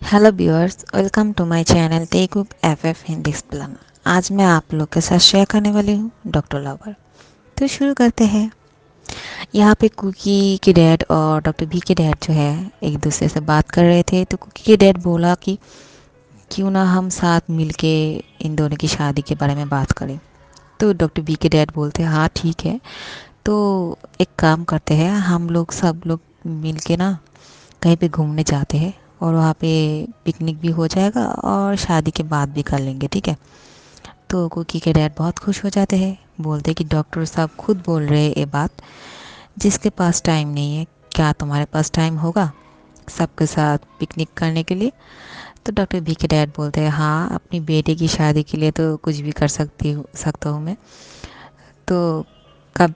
Hello viewers, welcome to my channel तेकुक FF Hindi explainer. आज मैं आप लोग के साथ शेयर करने वाली हूँ डॉक्टर लवर। तो शुरू करते हैं। यहाँ पे कुकी के डैड और डॉक्टर भी के डैड जो है एक दूसरे से बात कर रहे थे। तो कुकी के डैड बोला कि क्यों ना हम साथ मिलके इन दोनों की शादी के बारे में बात करें। तो डॉक्टर बी के डैड बोलते हैं हाँ ठीक है। तो एक काम करते हैं, हम लोग सब लोग मिल के ना कहीं पे घूमने जाते हैं और वहाँ पे पिकनिक भी हो जाएगा और शादी के बाद भी कर लेंगे, ठीक है। तो कुकी के डैड बहुत खुश हो जाते हैं, बोलते हैं कि डॉक्टर साहब खुद बोल रहे हैं ये बात, जिसके पास टाइम नहीं है, क्या तुम्हारे पास टाइम होगा सबके साथ पिकनिक करने के लिए। तो डॉक्टर बी के डैड बोलते हैं हाँ, अपनी बेटे की शादी के लिए तो कुछ भी कर सकता हूँ मैं। तो कब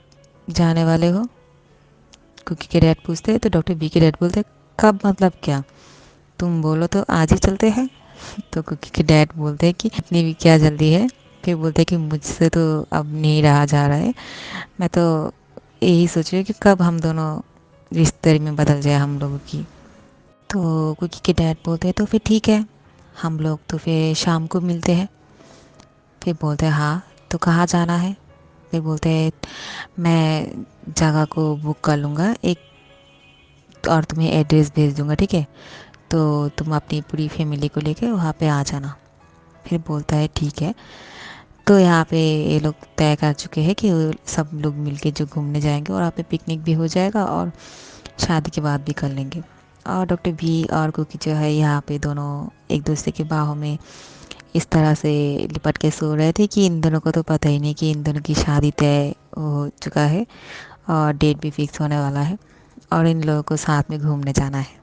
जाने वाले हो, कुकी के डैड पूछते हैं। तो डॉक्टर बी के डैड बोलते हैं कब मतलब क्या, तुम बोलो तो आज ही चलते हैं। तो कुकी के डैड बोलते हैं कि इतनी भी क्या जल्दी है। फिर बोलते हैं कि मुझसे तो अब नहीं रहा जा रहा है, मैं तो यही सोच रही हूँ कि कब हम दोनों रिश्ते में बदल जाए हम लोगों की। तो कुकी के डैड बोलते हैं तो फिर ठीक है, हम लोग तो फिर शाम को मिलते हैं। फिर बोलते हैं हाँ, तो कहाँ जाना है। फिर बोलते हैं मैं जगह को बुक कर लूँगा एक, और तुम्हें एड्रेस भेज दूँगा, ठीक है। तो तुम अपनी पूरी फैमिली को लेके वहाँ पे आ जाना। फिर बोलता है ठीक है। तो यहाँ पे ये लोग तय कर चुके हैं कि वो सब लोग मिलके जो घूमने जाएंगे और वहाँ पे पिकनिक भी हो जाएगा और शादी के बाद भी कर लेंगे। और डॉक्टर भी और कुकी जो है यहाँ पे दोनों एक दूसरे के बाहों में इस तरह से लिपट के सो रहे थे कि इन दोनों को तो पता ही नहीं कि इन दोनों की शादी तय हो चुका है और डेट भी फिक्स होने वाला है और इन लोगों को साथ में घूमने जाना है।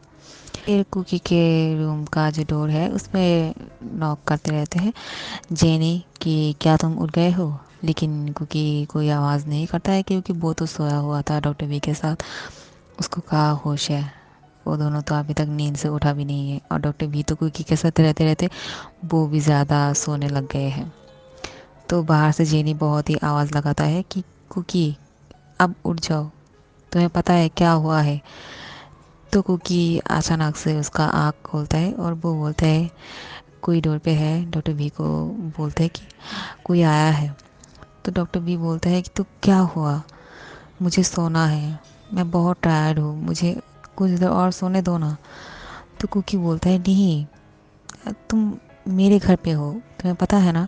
फिर कुकी के रूम का जो डोर है उसमें नॉक करते रहते हैं जेनी कि क्या तुम उठ गए हो। लेकिन कुकी कोई आवाज़ नहीं करता है क्योंकि वो तो सोया हुआ था डॉक्टर वी के साथ, उसको कहाँ होश है। वो दोनों तो अभी तक नींद से उठा भी नहीं है और डॉक्टर वी तो कुकी के साथ रहते रहते वो भी ज़्यादा सोने लग गए हैं। तो बाहर से जेनी बहुत ही आवाज़ लगाता है कि कुकी अब उठ जाओ, तुम्हें पता है क्या हुआ है। तो कुकी अचानक से उसका आँख खोलता है और वो बोलता है कोई डोर पे है। डॉक्टर वी को बोलते हैं कि कोई आया है। तो डॉक्टर वी बोलता है कि तो क्या हुआ, मुझे सोना है, मैं बहुत टायर्ड हूँ, मुझे कुछ देर और सोने दो ना। तो कुकी बोलता है नहीं, तुम मेरे घर पे हो, तुम्हें पता है ना,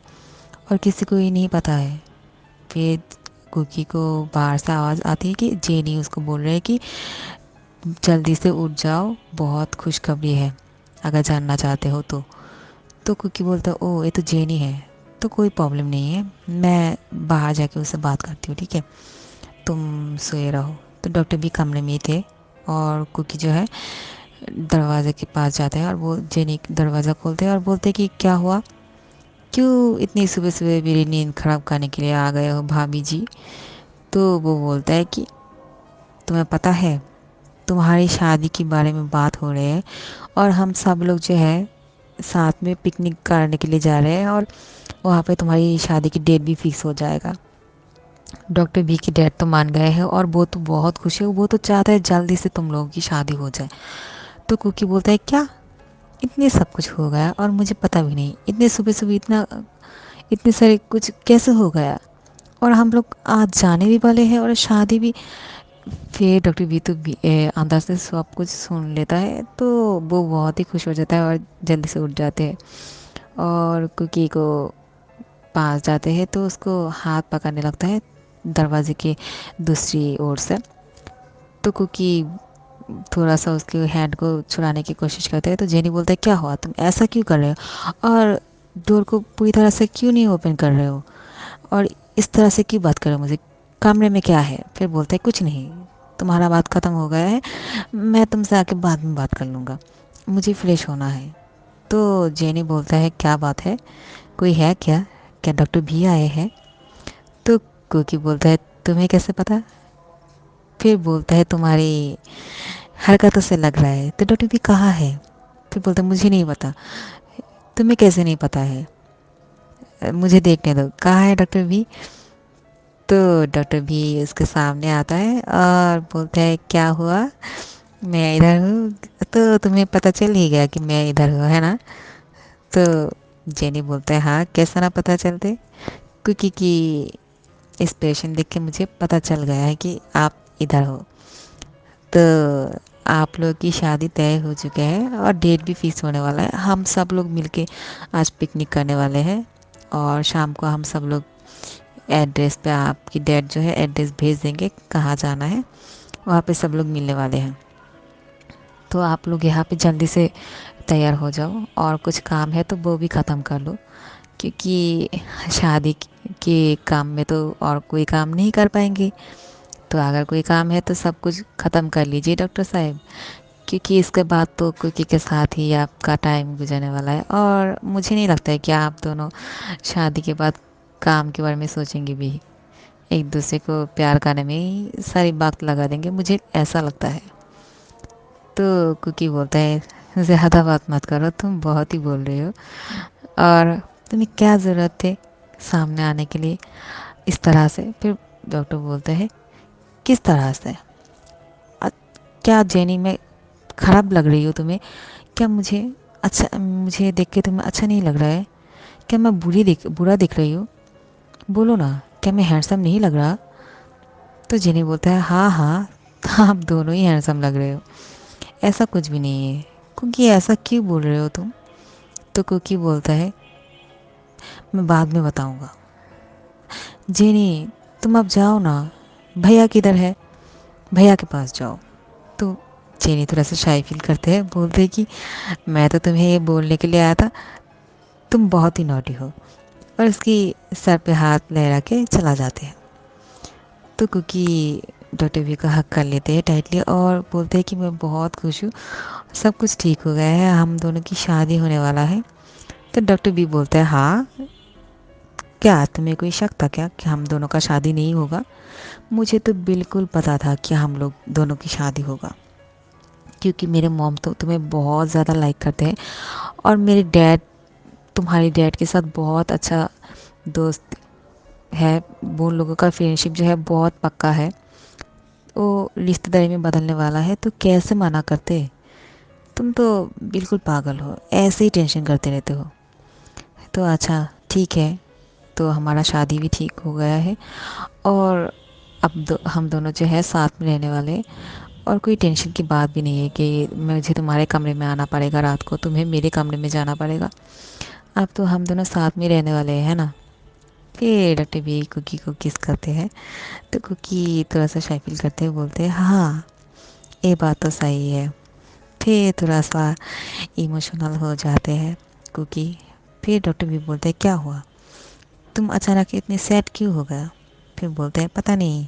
और किसी को ये नहीं पता है। फिर कुकी को बाहर से आवाज़ आती है कि जेनी उसको बोल रहे है कि जल्दी से उठ जाओ, बहुत खुशखबरी है अगर जानना चाहते हो तो। तो कुकी बोलता है ओ ये तो जेनी है, तो कोई प्रॉब्लम नहीं है, मैं बाहर जाके उससे बात करती हूँ, ठीक है, तुम सोए रहो। तो डॉक्टर भी कमरे में ही थे और कुकी जो है दरवाजे के पास जाते हैं और वो जेनी दरवाज़ा खोलते हैं और बोलते हैं कि क्या हुआ, क्यों इतनी सुबह सुबह मेरी नींद ख़राब करने के लिए आ गए हो भाभी जी। तो वो बोलता है कि तुम्हें पता है तुम्हारी शादी के बारे में बात हो रही है और हम सब लोग जो है साथ में पिकनिक करने के लिए जा रहे हैं और वहाँ पे तुम्हारी शादी की डेट भी फिक्स हो जाएगा। डॉक्टर बी की डेट तो मान गए हैं और वो तो बहुत खुश है, वो तो चाहता है जल्दी से तुम लोगों की शादी हो जाए। तो कुकी बोलता है क्या, इतने सब कुछ हो गया और मुझे पता भी नहीं, इतने सुबह सुबह इतना इतने सारे कुछ कैसे हो गया, और हम लोग आज जाने भी वाले हैं और शादी भी। फिर डॉक्टर बी तो अंदर से सब कुछ सुन लेता है तो वो बहुत ही खुश हो जाता है और जल्दी से उठ जाते हैं और कुकी को पास जाते हैं तो उसको हाथ पकड़ने लगता है दरवाजे के दूसरी ओर से। तो कुकी थोड़ा सा उसके हैंड को छुड़ाने की कोशिश करते हैं। तो जेनी बोलता है क्या हुआ, तुम ऐसा क्यों कर रहे हो और डोर को पूरी तरह से क्यों नहीं ओपन कर रहे हो और इस तरह से क्यों बात कर रहे हो मुझे, कमरे में क्या है। फिर बोलता है कुछ नहीं, तुम्हारा बात ख़त्म हो गया है, मैं तुमसे आके बाद में बात कर लूँगा, मुझे फ्रेश होना है। तो जेनी बोलता है क्या बात है, कोई है क्या, क्या डॉक्टर भी आए हैं। तो कुकी बोलता है तुम्हें कैसे पता। फिर बोलता है तुम्हारी हरकतों से लग रहा है। तो डॉक्टर भी कहाँ है। फिर बोलता है मुझे नहीं पता। तुम्हें कैसे नहीं पता है, मुझे देखने दो, कहाँ है डॉक्टर भी। तो डॉक्टर भी उसके सामने आता है और बोलता है क्या हुआ, मैं इधर हूँ, तो तुम्हें पता चल ही गया कि मैं इधर हूँ, है ना? तो जेनी बोलता है हाँ, कैसा ना पता चलते, क्योंकि एक्सप्रेशन देख के मुझे पता चल गया है कि आप इधर हो। तो आप लोग की शादी तय हो चुका है और डेट भी फिक्स होने वाला है। हम सब लोग मिलके आज पिकनिक करने वाले हैं, और शाम को हम सब लोग एड्रेस पे आपकी डैड जो है एड्रेस भेज देंगे कहाँ जाना है, वहाँ पे सब लोग मिलने वाले हैं। तो आप लोग यहाँ पे जल्दी से तैयार हो जाओ, और कुछ काम है तो वो भी ख़त्म कर लो, क्योंकि शादी के काम में तो और कोई काम नहीं कर पाएंगे। तो अगर कोई काम है तो सब कुछ ख़त्म कर लीजिए डॉक्टर साहब, क्योंकि इसके बाद तो कुकी के साथ ही आपका टाइम गुजरने वाला है, और मुझे नहीं लगता है कि आप दोनों शादी के बाद काम के बारे में सोचेंगे भी। एक दूसरे को प्यार करने में ही सारी बात लगा देंगे, मुझे ऐसा लगता है। तो कुकी बोलता है ज़्यादा बात मत करो, तुम बहुत ही बोल रहे हो, और तुम्हें क्या ज़रूरत थी सामने आने के लिए इस तरह से? फिर डॉक्टर बोलते हैं किस तरह से? "अ- क्या जेनी मैं ख़राब लग रही हूँ तुम्हें? क्या मुझे देख के तुम्हें अच्छा नहीं लग रहा है? क्या मैं बुरा दिख रही हूँ? बोलो ना, क्या मैं हैंडसम नहीं लग रहा?" तो जेनी बोलता है हाँ हाँ, आप दोनों ही हैंडसम लग रहे हो, ऐसा कुछ भी नहीं है। क्योंकि ऐसा क्यों बोल रहे हो तुम? तो कुकी बोलता है मैं बाद में बताऊंगा। जेनी तुम अब जाओ ना, भैया किधर है? भैया के पास जाओ। तो जेनी थोड़ा सा शाई फील करते हैं, बोलते हैं कि मैं तो तुम्हें ये बोलने के लिए आया था, तुम बहुत ही नॉटी हो, और उसकी सर पे हाथ लहरा के चला जाते हैं। तो कुकी डॉक्टर वी का हक कर लेते हैं टाइटली, और बोलते हैं कि मैं बहुत खुश हूँ, सब कुछ ठीक हो गया है, हम दोनों की शादी होने वाला है। तो डॉक्टर बी बोलता है हाँ, क्या तुम्हें कोई शक था क्या कि हम दोनों का शादी नहीं होगा? मुझे तो बिल्कुल पता था कि हम लोग दोनों की शादी होगा, क्योंकि मेरे मॉम तो तुम्हें बहुत ज़्यादा लाइक करते हैं, और मेरे डैड तुम्हारे डैड के साथ बहुत अच्छा दोस्त है। वो लोगों का फ्रेंडशिप जो है बहुत पक्का है, वो रिश्तेदारी में बदलने वाला है, तो कैसे मना करते? तुम तो बिल्कुल पागल हो, ऐसे ही टेंशन करते रहते हो। तो अच्छा ठीक है, तो हमारा शादी भी ठीक हो गया है, और अब हम दोनों जो है साथ में रहने वाले हैं, और कोई टेंशन की बात भी नहीं है कि मुझे तुम्हारे कमरे में आना पड़ेगा, रात को तुम्हें मेरे कमरे में जाना पड़ेगा। अब तो हम दोनों साथ में रहने वाले हैं, है ना? फिर डॉक्टर भी कुकी को किस करते हैं, तो कुकी थोड़ा सा शाय फील करते हुए बोलते हैं हाँ, ये बात तो सही है। फिर थोड़ा सा इमोशनल हो जाते हैं कुकी। फिर डॉक्टर भी बोलते हैं क्या हुआ, तुम अचानक इतनी सैड क्यों हो गया? फिर बोलते हैं पता नहीं,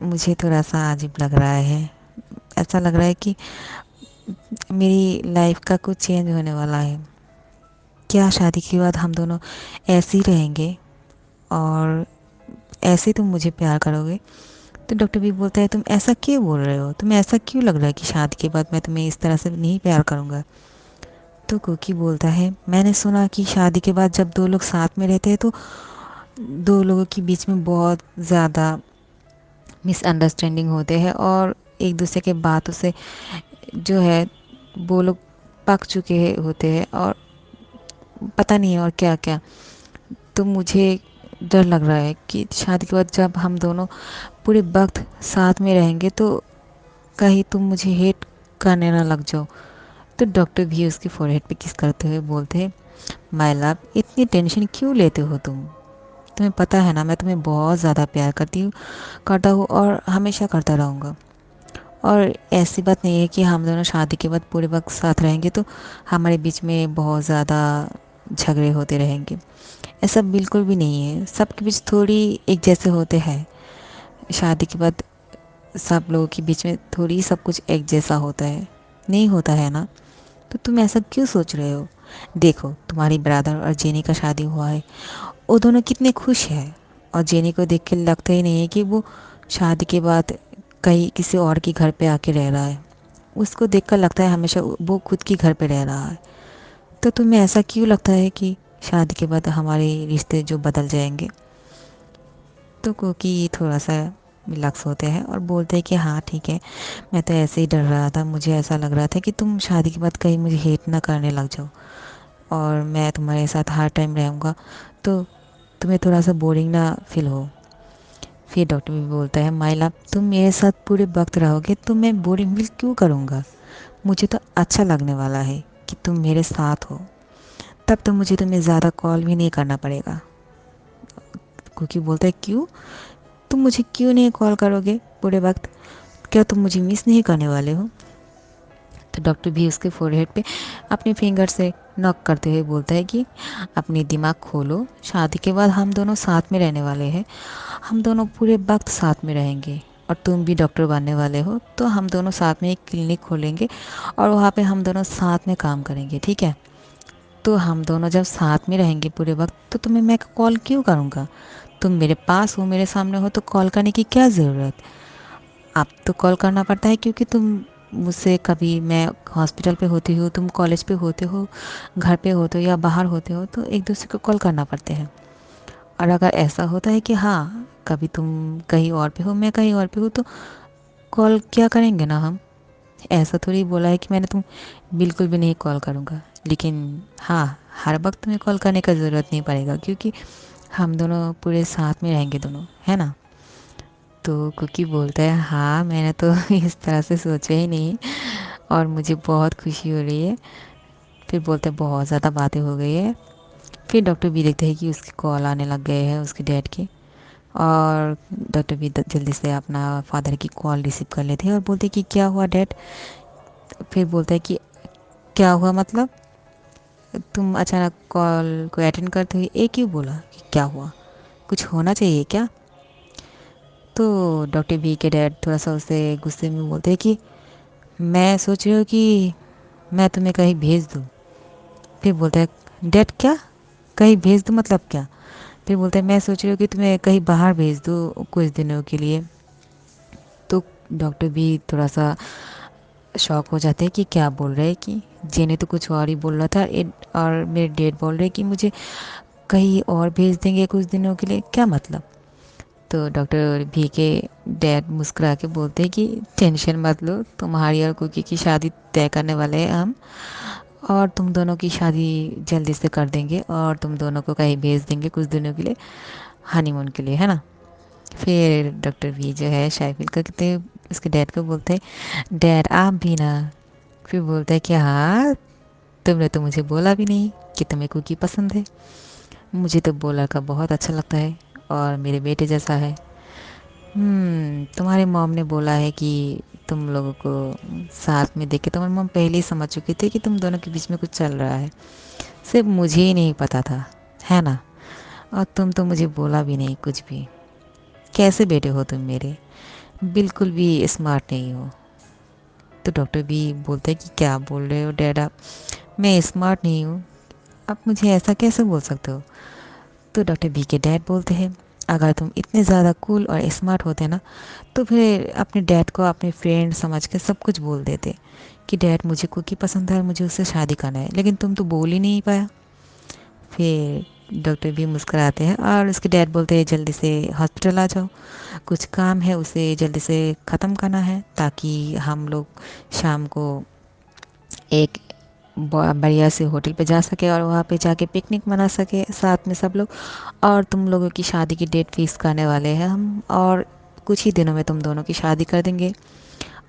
मुझे थोड़ा सा अजीब लग रहा है, ऐसा लग रहा है कि मेरी लाइफ का कुछ चेंज होने वाला है। क्या शादी के बाद हम दोनों ऐसे ही रहेंगे, और ऐसे ही तुम मुझे प्यार करोगे? तो डॉक्टर भी बोलता है तुम ऐसा क्यों बोल रहे हो, तुम्हें ऐसा क्यों लग रहा है कि शादी के बाद मैं तुम्हें इस तरह से नहीं प्यार करूँगा? तो कुकी बोलता है मैंने सुना कि शादी के बाद जब दो लोग साथ में रहते हैं तो दो लोगों के बीच में बहुत ज़्यादा मिसअंडरस्टैंडिंग होते हैं, और एक दूसरे के बातों से जो है वो लोग पक चुके होते हैं, और पता नहीं और क्या क्या। तो मुझे डर लग रहा है कि शादी के बाद जब हम दोनों पूरे वक्त साथ में रहेंगे तो कहीं तुम मुझे हेट करने ना लग जाओ। तो डॉक्टर भी उसके फोरहेड पे किस करते हुए बोलते हैं माय लव, इतनी टेंशन क्यों लेते हो तुम? तुम्हें पता है ना मैं तुम्हें बहुत ज़्यादा प्यार करता हूँ, और हमेशा करता रहूँगा। और ऐसी बात नहीं है कि हम दोनों शादी के बाद पूरे वक्त साथ रहेंगे तो हमारे बीच में बहुत ज़्यादा झगड़े होते रहेंगे, ऐसा बिल्कुल भी नहीं है। सबके बीच थोड़ी एक जैसे होते हैं, शादी के बाद सब लोगों के बीच में थोड़ी सब कुछ एक जैसा होता है, नहीं होता है ना? तो तुम ऐसा क्यों सोच रहे हो? देखो तुम्हारी ब्रदर और जेनी का शादी हुआ है, वो दोनों कितने खुश हैं, और जेनी को देख के लगता ही नहीं है कि वो शादी के बाद कहीं किसी और के घर पे आके रह रहा है। उसको देखकर लगता है हमेशा वो खुद के घर पे रह रहा है। तो तुम्हें ऐसा क्यों लगता है कि शादी के बाद हमारे रिश्ते जो बदल जाएंगे? तो कोकी थोड़ा सा रिलैक्स होते हैं और बोलते हैं कि हाँ ठीक है, मैं तो ऐसे ही डर रहा था, मुझे ऐसा लग रहा था कि तुम शादी के बाद कहीं मुझे हेट ना करने लग जाओ और मैं तुम्हारे साथ हर टाइम रहूँगा तो तुम्हें थोड़ा सा बोरिंग ना फील हो। फिर डॉक्टर भी बोलता है, माई लव, तुम मेरे साथ पूरे वक्त रहोगे तो मैं बोरिंग फील क्यों करूँगा? मुझे तो अच्छा लगने वाला है कि तुम मेरे साथ हो। तब तो मुझे तुम्हें ज़्यादा कॉल भी नहीं करना पड़ेगा। क्योंकि बोलता है, क्यों? तुम मुझे क्यों नहीं कॉल करोगे पूरे वक्त? क्या तुम मुझे मिस नहीं करने वाले हो? तो डॉक्टर भी उसके फोरहेड पे अपने फिंगर से नॉक करते हुए बोलता है कि अपनी दिमाग खोलो, शादी के बाद हम दोनों साथ में रहने वाले हैं, हम दोनों पूरे वक्त साथ में रहेंगे और तुम भी डॉक्टर बनने वाले हो तो हम दोनों साथ में एक क्लिनिक खोलेंगे और वहाँ पे हम दोनों साथ में काम करेंगे, ठीक है? तो हम दोनों जब साथ में रहेंगे पूरे वक्त तो तुम्हें मैं कॉल क्यों करूँगा? तुम मेरे पास हो, मेरे सामने हो तो कॉल करने की क्या ज़रूरत? अब तो कॉल करना पड़ता है क्योंकि तुम मुझसे, कभी मैं हॉस्पिटल पे होती हूँ, तुम कॉलेज पे होते हो, घर पे होते हो या बाहर होते हो तो एक दूसरे को कॉल करना पड़ते हैं। और अगर ऐसा होता है कि हाँ कभी तुम कहीं और पे हो, मैं कहीं और पे हूँ तो कॉल क्या करेंगे ना हम। ऐसा थोड़ी बोला है कि मैंने तुम बिल्कुल भी नहीं कॉल करूँगा, लेकिन हाँ हर वक्त तुम्हें कॉल करने का ज़रूरत नहीं पड़ेगा क्योंकि हम दोनों पूरे साथ में रहेंगे दोनों, है ना? तो कुकी बोलता है, हाँ मैंने तो इस तरह से सोचा ही नहीं और मुझे बहुत खुशी हो रही है। फिर बोलते हैं, बहुत ज़्यादा बातें हो गई है। फिर डॉक्टर भी देखते हैं कि उसकी कॉल आने लग गए हैं उसके डैड की, और डॉक्टर भी जल्दी से अपना फादर की कॉल रिसीव कर लेते हैं और बोलते हैं कि क्या हुआ डैड? फिर बोलता है कि क्या हुआ मतलब? तुम अचानक कॉल को अटेंड करते हुए एक ही बोला कि क्या हुआ, कुछ होना चाहिए क्या? तो डॉक्टर बी के डैड थोड़ा सा उसे गुस्से में बोलते हैं कि मैं सोच रही हूँ कि मैं तुम्हें कहीं भेज दूँ। फिर बोलता है, डैड क्या? कहीं भेज दूँ मतलब क्या? फिर बोलता है, मैं सोच रही हूँ कि तुम्हें कहीं बाहर भेज दूँ कुछ दिनों के लिए। तो डॉक्टर भी थोड़ा सा शॉक हो जाते हैं कि क्या बोल रहे हैं, कि जेने तो कुछ और ही बोल रहा था और मेरे डैड बोल रहे हैं कि मुझे कहीं और भेज देंगे कुछ दिनों के लिए, क्या मतलब? तो डॉक्टर भी के डैड मुस्कुरा के बोलते हैं कि टेंशन मत लो, तुम्हारी और कुकी की शादी तय करने वाले हैं हम, और तुम दोनों की शादी जल्दी से कर देंगे और तुम दोनों को कहीं भेज देंगे कुछ दिनों के लिए, हनीमून के लिए, है ना? फिर डॉक्टर भी जो है शायफिल का कहते उसके डैड को बोलते हैं, डैड आप भी ना। फिर बोलता है कि हाँ, तुमने तो मुझे बोला भी नहीं कि तुम्हें कुकी पसंद है। मुझे तो बोला का बहुत अच्छा लगता है और मेरे बेटे जैसा है। तुम्हारे मॉम ने बोला है कि तुम लोगों को साथ में देख के तुम्हारी मॉम पहले ही समझ चुकी थी कि तुम दोनों के बीच में कुछ चल रहा है, सिर्फ मुझे ही नहीं पता था, है ना? और तुम तो मुझे बोला भी नहीं कुछ भी। कैसे बेटे हो तुम मेरे, बिल्कुल भी स्मार्ट नहीं हो। तो डॉक्टर भी बोलते हैं कि क्या बोल रहे हो डैड आप, मैं स्मार्ट नहीं हूँ, आप मुझे ऐसा कैसे बोल सकते हो? तो डॉक्टर बी के डैड बोलते हैं, अगर तुम इतने ज़्यादा कूल और स्मार्ट होते ना तो फिर अपने डैड को अपने फ्रेंड समझ के सब कुछ बोल देते कि डैड मुझे कुकी पसंद है और मुझे उससे शादी करना है, लेकिन तुम तो बोल ही नहीं पाया। फिर डॉक्टर भी मुस्कुराते हैं और उसके डैड बोलते हैं, जल्दी से हॉस्पिटल आ जाओ, कुछ काम है उसे जल्दी से ख़त्म करना है ताकि हम लोग शाम को एक बढ़िया से होटल पे जा सके और वहाँ पे जाके पिकनिक मना सके साथ में सब लोग। और तुम लोगों की शादी की डेट फिक्स करने वाले हैं हम, और कुछ ही दिनों में तुम दोनों की शादी कर देंगे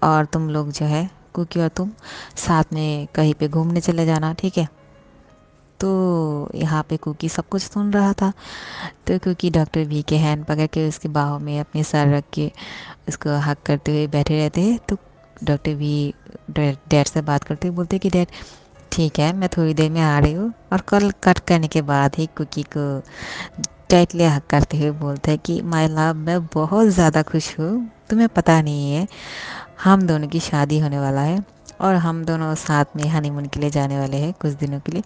और तुम लोग जो है कुकी और तुम साथ में कहीं पे घूमने चले जाना, ठीक है? तो यहाँ पे कुकी सब कुछ सुन रहा था। तो कुकी डॉक्टर वी के हैंड पकड़ के उसके बाहों में अपने सर रख के उसको हक करते हुए बैठे रहते हैं। तो डॉक्टर वी डैड से बात करते हुए बोलते कि डैड ठीक है, मैं थोड़ी देर में आ रही हूँ, और कॉल कट करने के बाद ही कुकी को टाइटली हक करते हुए बोलता है कि माय लव, मैं बहुत ज़्यादा खुश हूँ, तुम्हें पता नहीं है हम दोनों की शादी होने वाला है और हम दोनों साथ में हनीमून के लिए जाने वाले हैं कुछ दिनों के लिए,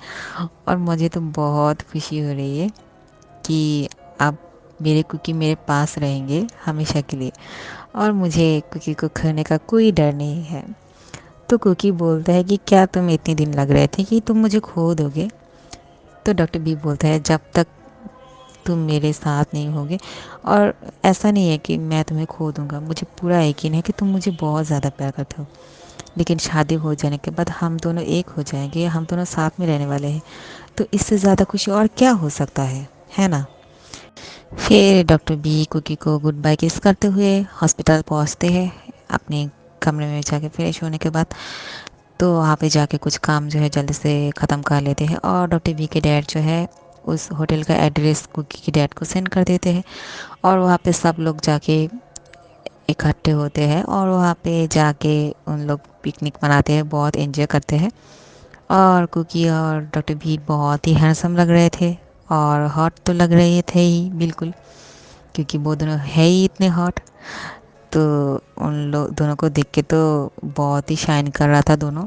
और मुझे तो बहुत खुशी हो रही है कि अब मेरे कुकी मेरे पास रहेंगे हमेशा के लिए और मुझे कुकी को खोने का कोई डर नहीं है। तो कुकी बोलता है कि क्या तुम इतने दिन लग रहे थे कि तुम मुझे खो दोगे? तो डॉक्टर बी बोलता है, जब तक तुम मेरे साथ नहीं होगे, और ऐसा नहीं है कि मैं तुम्हें खो दूँगा, मुझे पूरा यकीन है कि तुम मुझे बहुत ज़्यादा प्यार करते हो। लेकिन शादी हो जाने के बाद हम दोनों एक हो जाएंगे, हम दोनों साथ में रहने वाले हैं, तो इससे ज़्यादा खुशी और क्या हो सकता है ना। फिर डॉक्टर बी कुकी को गुड बाय किस करते हुए हॉस्पिटल पहुंचते हैं अपने कमरे में जाके फ्रेश होने के बाद। तो वहाँ पे जाके कुछ काम जो है जल्दी से ख़त्म कर लेते हैं, और डॉक्टर बी के डैड जो है उस होटल का एड्रेस कुकी के डैड को सेंड कर देते हैं, और वहाँ पे सब लोग जाके इकट्ठे होते हैं, और वहाँ पे जाके उन लोग पिकनिक मनाते हैं, बहुत एंजॉय करते हैं। और कुकी और डॉक्टर भी बहुत ही हैंडसम लग रहे थे, और हॉट तो लग रहे थे ही बिल्कुल, क्योंकि वो दोनों है ही इतने हॉट। तो उन लोग दोनों को देख के तो बहुत ही शाइन कर रहा था दोनों।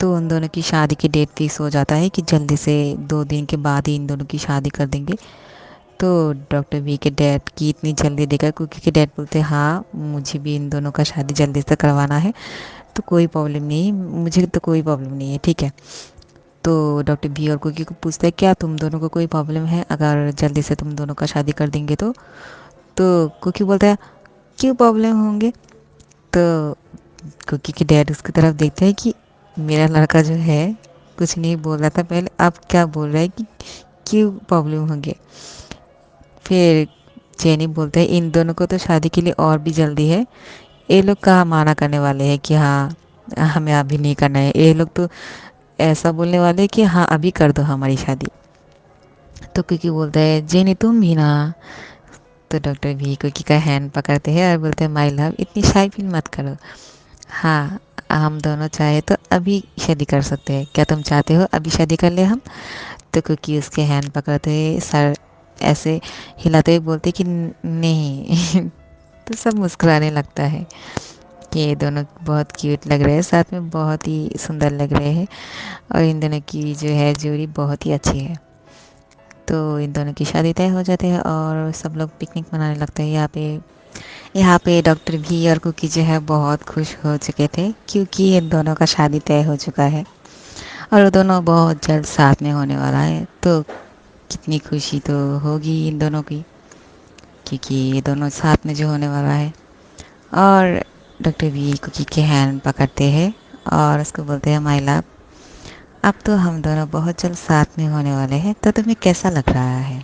तो उन दोनों की शादी की डेट फिक्स हो जाता है कि जल्दी से 2 दिन के बाद ही इन दोनों की शादी कर देंगे। तो डॉक्टर वी के डैड की इतनी जल्दी देखा, क्योंकि के डैड बोलते हाँ मुझे भी इन दोनों का शादी जल्दी से करवाना है, तो कोई प्रॉब्लम नहीं, मुझे तो कोई प्रॉब्लम नहीं है, ठीक है। तो डॉक्टर बी और कुकी को पूछता है क्या तुम दोनों को कोई प्रॉब्लम है अगर जल्दी से तुम दोनों का शादी कर देंगे तो कुकी बोलता है क्यों प्रॉब्लम होंगे। तो कुकी के डैड उसकी तरफ देखते हैं कि मेरा लड़का जो है कुछ नहीं बोल रहा था पहले, अब क्या बोल रहा है कि क्यों प्रॉब्लम होंगे। फिर जेनी बोलते हैं इन दोनों को तो शादी के लिए और भी जल्दी है, ये लोग कहाँ माना करने वाले हैं कि हाँ हमें अभी नहीं करना है, ये लोग तो ऐसा बोलने वाले हैं कि हाँ अभी कर दो हमारी शादी। तो कुकी बोलता है जेनी तुम भी ना। तो डॉक्टर भी कुकी का हैंड पकड़ते हैं और बोलते हैं माय लव इतनी शाय फील मत करो, हाँ हम दोनों चाहे तो अभी शादी कर सकते हैं, क्या तुम चाहते हो अभी शादी कर ले हम। तो कुकी उसके हैंड पकड़ते हुए सर ऐसे हिलाते हुए बोलते कि नहीं तो सब मुस्कुराने लगता है कि ये दोनों बहुत क्यूट लग रहे हैं, साथ में बहुत ही सुंदर लग रहे हैं, और इन दोनों की जो है जोड़ी बहुत ही अच्छी है। तो इन दोनों की शादी तय हो जाती है और सब लोग पिकनिक मनाने लगते हैं। यहाँ पे डॉक्टर भी और कुकी जो है बहुत खुश हो चुके थे, क्योंकि इन दोनों का शादी तय हो चुका है और वो दोनों बहुत जल्द साथ में होने वाला है। तो कितनी खुशी तो होगी इन दोनों की, क्योंकि ये दोनों साथ में जो होने वाला है। और डॉक्टर वी कुकी के हैंड पकड़ते हैं और उसको बोलते हैं माय लव अब तो हम दोनों बहुत जल्द साथ में होने वाले हैं, तो तुम्हें कैसा लग रहा है।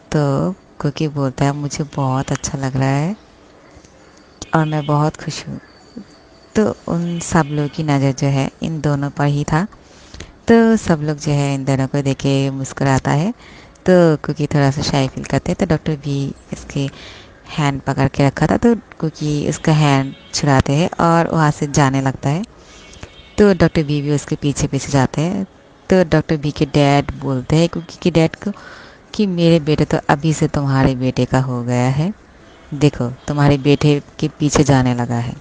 तो कुकी बोलता है मुझे बहुत अच्छा लग रहा है और मैं बहुत खुश हूँ। तो उन सब लोगों की नज़र जो है इन दोनों पर ही था, तो सब लोग जो है इन दोनों को देखे मुस्कुराता है। तो कुकी थोड़ा सा शाय फील करते हैं, तो डॉक्टर भी इसके हैंड पकड़ के रखा था, तो कुकी उसका हैंड छुड़ाते हैं और वहाँ से जाने लगता है। तो डॉक्टर बी भी उसके पीछे पीछे जाते हैं। तो डॉक्टर बी के डैड बोलते हैं कुकी के डैड को कि मेरे बेटे तो अभी से तुम्हारे बेटे का हो गया है, देखो तुम्हारे बेटे के पीछे जाने लगा है,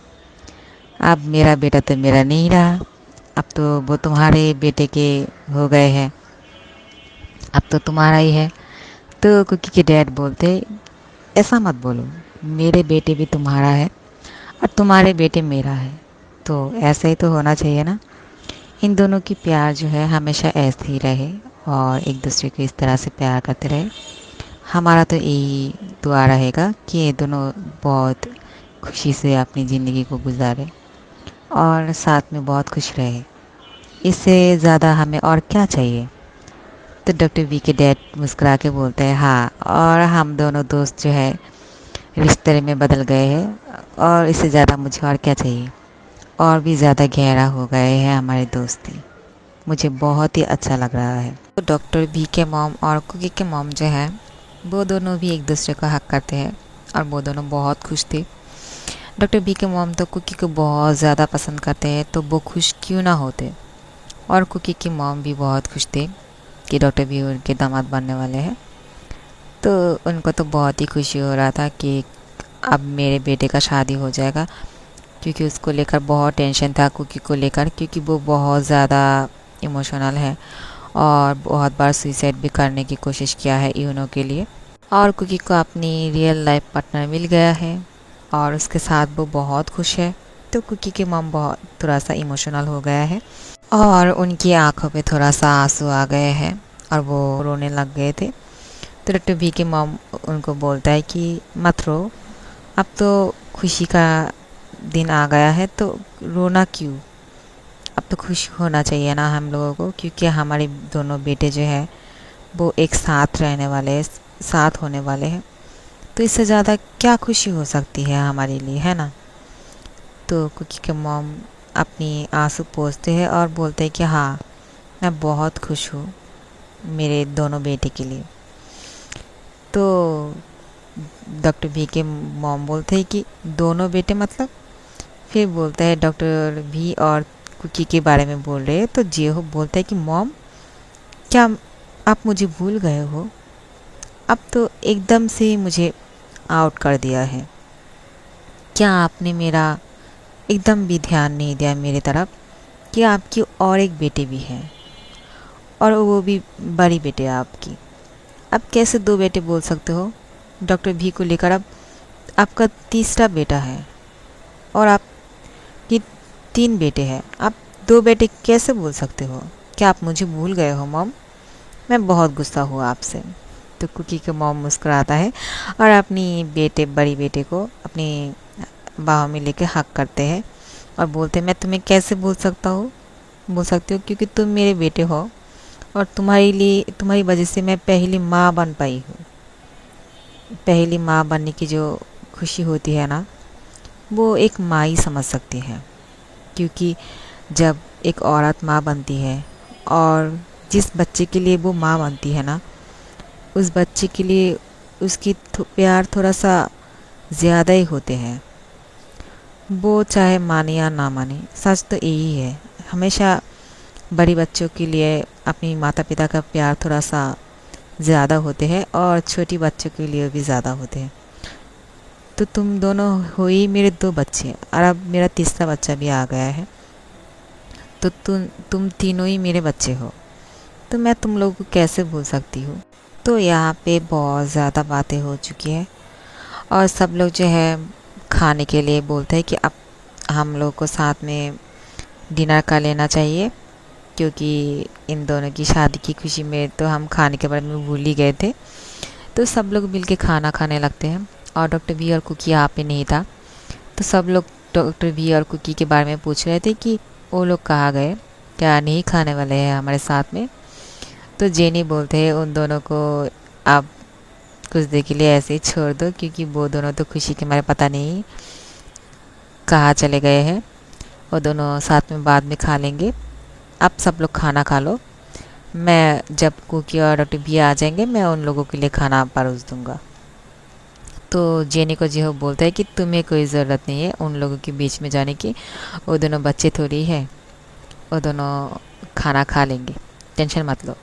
अब मेरा बेटा तो मेरा नहीं रहा, अब तो वो तुम्हारे बेटे के हो गए हैं, अब तो तुम्हारा ही है। तो कुकी के डैड बोलते ऐसा मत बोलो, मेरे बेटे भी तुम्हारा है और तुम्हारे बेटे मेरा है, तो ऐसा ही तो होना चाहिए ना। इन दोनों की प्यार जो है हमेशा ऐसे ही रहे और एक दूसरे को इस तरह से प्यार करते रहे। हमारा तो यही दुआ रहेगा कि ये दोनों बहुत खुशी से अपनी ज़िंदगी को गुजारे और साथ में बहुत खुश रहे, इससे ज़्यादा हमें और क्या चाहिए। तो डॉक्टर वी के डैड मुस्कुरा के बोलते हैं हाँ, और हम दोनों दोस्त जो है रिश्ते में बदल गए हैं और इससे ज़्यादा मुझे और क्या चाहिए, और भी ज़्यादा गहरा हो गए हैं हमारी दोस्ती, मुझे बहुत ही अच्छा लग रहा है। तो डॉक्टर बी के मॉम और कुकी के मॉम जो है वो दोनों भी एक दूसरे को हक करते हैं और वो दोनों बहुत खुश थे। डॉक्टर बी के मॉम तो कुकी को बहुत ज़्यादा पसंद करते हैं, तो वो खुश क्यों ना होते, और कुकी की मॉम भी बहुत खुश थे कि डॉक्टर बी उनके दामाद बनने वाले हैं। तो उनको तो बहुत ही खुशी हो रहा था कि अब मेरे बेटे का शादी हो जाएगा, क्योंकि उसको लेकर बहुत टेंशन था कुकी को लेकर, क्योंकि वो बहुत ज़्यादा इमोशनल है और बहुत बार सुसाइड भी करने की कोशिश किया है यूनो के लिए। और कुकी को अपनी रियल लाइफ पार्टनर मिल गया है और उसके साथ वो बहुत खुश है। तो कुकी के मम बहुत थोड़ा सा इमोशनल हो गया है और उनकी आंखों पे थोड़ा सा आंसू आ गए हैं और वो रोने लग गए थे। तो डॉक्टर वी के मॉम उनको बोलता है कि मत रो, अब तो खुशी का दिन आ गया है तो रोना क्यों, अब तो खुश होना चाहिए ना हम लोगों को, क्योंकि हमारे दोनों बेटे जो है वो एक साथ रहने वाले हैं, साथ होने वाले हैं, तो इससे ज़्यादा क्या खुशी हो सकती है हमारे लिए, है ना। तो कुकी के मॉम अपनी आंसू पोंछते हैं और बोलते हैं कि हाँ, मैं बहुत खुश हूँ मेरे दोनों बेटे के लिए। तो डॉक्टर वी के मॉम बोलते हैं कि दोनों बेटे मतलब, फिर बोलता है डॉक्टर वी और कुकी के बारे में बोल रहे हैं, तो जेहो बोलता है कि मॉम, क्या आप मुझे भूल गए हो, अब तो एकदम से मुझे आउट कर दिया है, क्या आपने मेरा एकदम भी ध्यान नहीं दिया मेरी तरफ कि आपकी और एक बेटी भी है, और वो भी बड़ी बेटी है आपकी, अब कैसे दो बेटे बोल सकते हो डॉक्टर भी को लेकर, अब आपका तीसरा बेटा है और आपकी तीन बेटे हैं, आप दो बेटे कैसे बोल सकते हो, क्या आप मुझे भूल गए हो मॉम, मैं बहुत गुस्सा हुआ आपसे। तो कुकी के मॉम मुस्कुराता है और अपनी बड़ी बेटे को अपनी बाहों में लेके हक करते हैं और बोलते हैं मैं तुम्हें कैसे बोल सकती हो, क्योंकि तुम मेरे बेटे हो और तुम्हारी वजह से मैं पहली माँ बन पाई हूँ। पहली माँ बनने की जो खुशी होती है ना, वो एक माँ ही समझ सकती है, क्योंकि जब एक औरत माँ बनती है और जिस बच्चे के लिए वो माँ बनती है ना, उस बच्चे के लिए उसकी प्यार थोड़ा सा ज़्यादा ही होते हैं, वो चाहे माने या ना माने, सच तो यही है, हमेशा बड़ी बच्चों के लिए अपनी माता पिता का प्यार थोड़ा सा ज़्यादा होते हैं और छोटी बच्चों के लिए भी ज़्यादा होते हैं। तो तुम दोनों हो ही मेरे दो बच्चे और अब मेरा तीसरा बच्चा भी आ गया है, तो तुम तीनों ही मेरे बच्चे हो, तो मैं तुम लोगों को कैसे भूल सकती हूँ। तो यहाँ पे बहुत ज़्यादा बातें हो चुकी है और सब लोग जो है खाने के लिए बोलते हैं कि अब हम लोग को साथ में डिनर कर लेना चाहिए, क्योंकि इन दोनों की शादी की खुशी में तो हम खाने के बारे में भूल ही गए थे। तो सब लोग मिल के खाना खाने लगते हैं और डॉक्टर वी और कुकी यहाँ पे नहीं था, तो सब लोग डॉक्टर वी और कुकी के बारे में पूछ रहे थे कि वो लोग कहाँ गए, क्या नहीं खाने वाले हैं हमारे साथ में। तो जेनी बोलते हैं उन दोनों को आप कुछ देर के लिए ऐसे ही छोड़ दो, क्योंकि वो दोनों तो खुशी के मारे पता नहीं कहाँ चले गए हैं, वो दोनों साथ में बाद में खा लेंगे, आप सब लोग खाना खा लो, मैं जब कुकी और डॉक्टर वी आ जाएंगे मैं उन लोगों के लिए खाना परोस दूंगा। तो जेनी को जो बोलता है कि तुम्हें कोई ज़रूरत नहीं है उन लोगों के बीच में जाने की, वो दोनों बच्चे थोड़ी है, वो दोनों खाना खा लेंगे, टेंशन मत लो।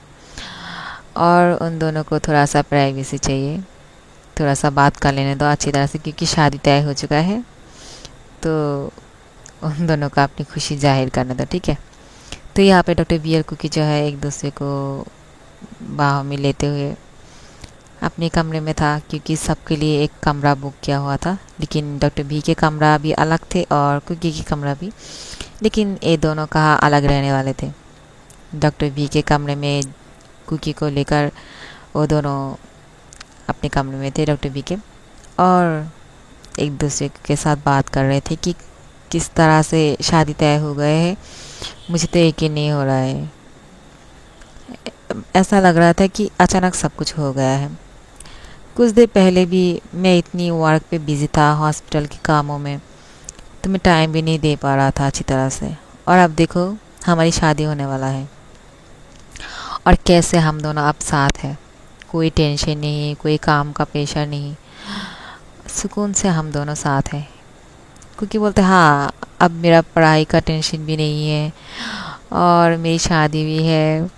और उन दोनों को थोड़ा सा प्राइवेसी चाहिए, थोड़ा सा बात कर लेने दो अच्छी तरह से, क्योंकि शादी तय हो चुका है, तो उन दोनों को अपनी खुशी जाहिर करने दो, ठीक है। तो यहाँ पे डॉक्टर वी और कुकी जो है एक दूसरे को बाहों में लेते हुए अपने कमरे में था, क्योंकि सबके लिए एक कमरा बुक किया हुआ था, लेकिन डॉक्टर वी के कमरा भी अलग थे और कुकी के कमरा भी, लेकिन ये दोनों कहाँ अलग रहने वाले थे। डॉक्टर वी के कमरे में कुकी को लेकर वो दोनों अपने कमरे में थे डॉक्टर वी के, और एक दूसरे के साथ बात कर रहे थे कि किस तरह से शादी तय हो गए हैं, मुझे तो यकीन नहीं हो रहा है, ऐसा लग रहा था कि अचानक सब कुछ हो गया है। कुछ देर पहले भी मैं इतनी वर्क पे बिज़ी था हॉस्पिटल के कामों में, तो मैं टाइम भी नहीं दे पा रहा था अच्छी तरह से, और अब देखो हमारी शादी होने वाला है और कैसे हम दोनों अब साथ हैं, कोई टेंशन नहीं, कोई काम का प्रेशर नहीं, सुकून से हम दोनों साथ हैं। क्योंकि बोलते हाँ अब मेरा पढ़ाई का टेंशन भी नहीं है और मेरी शादी भी है।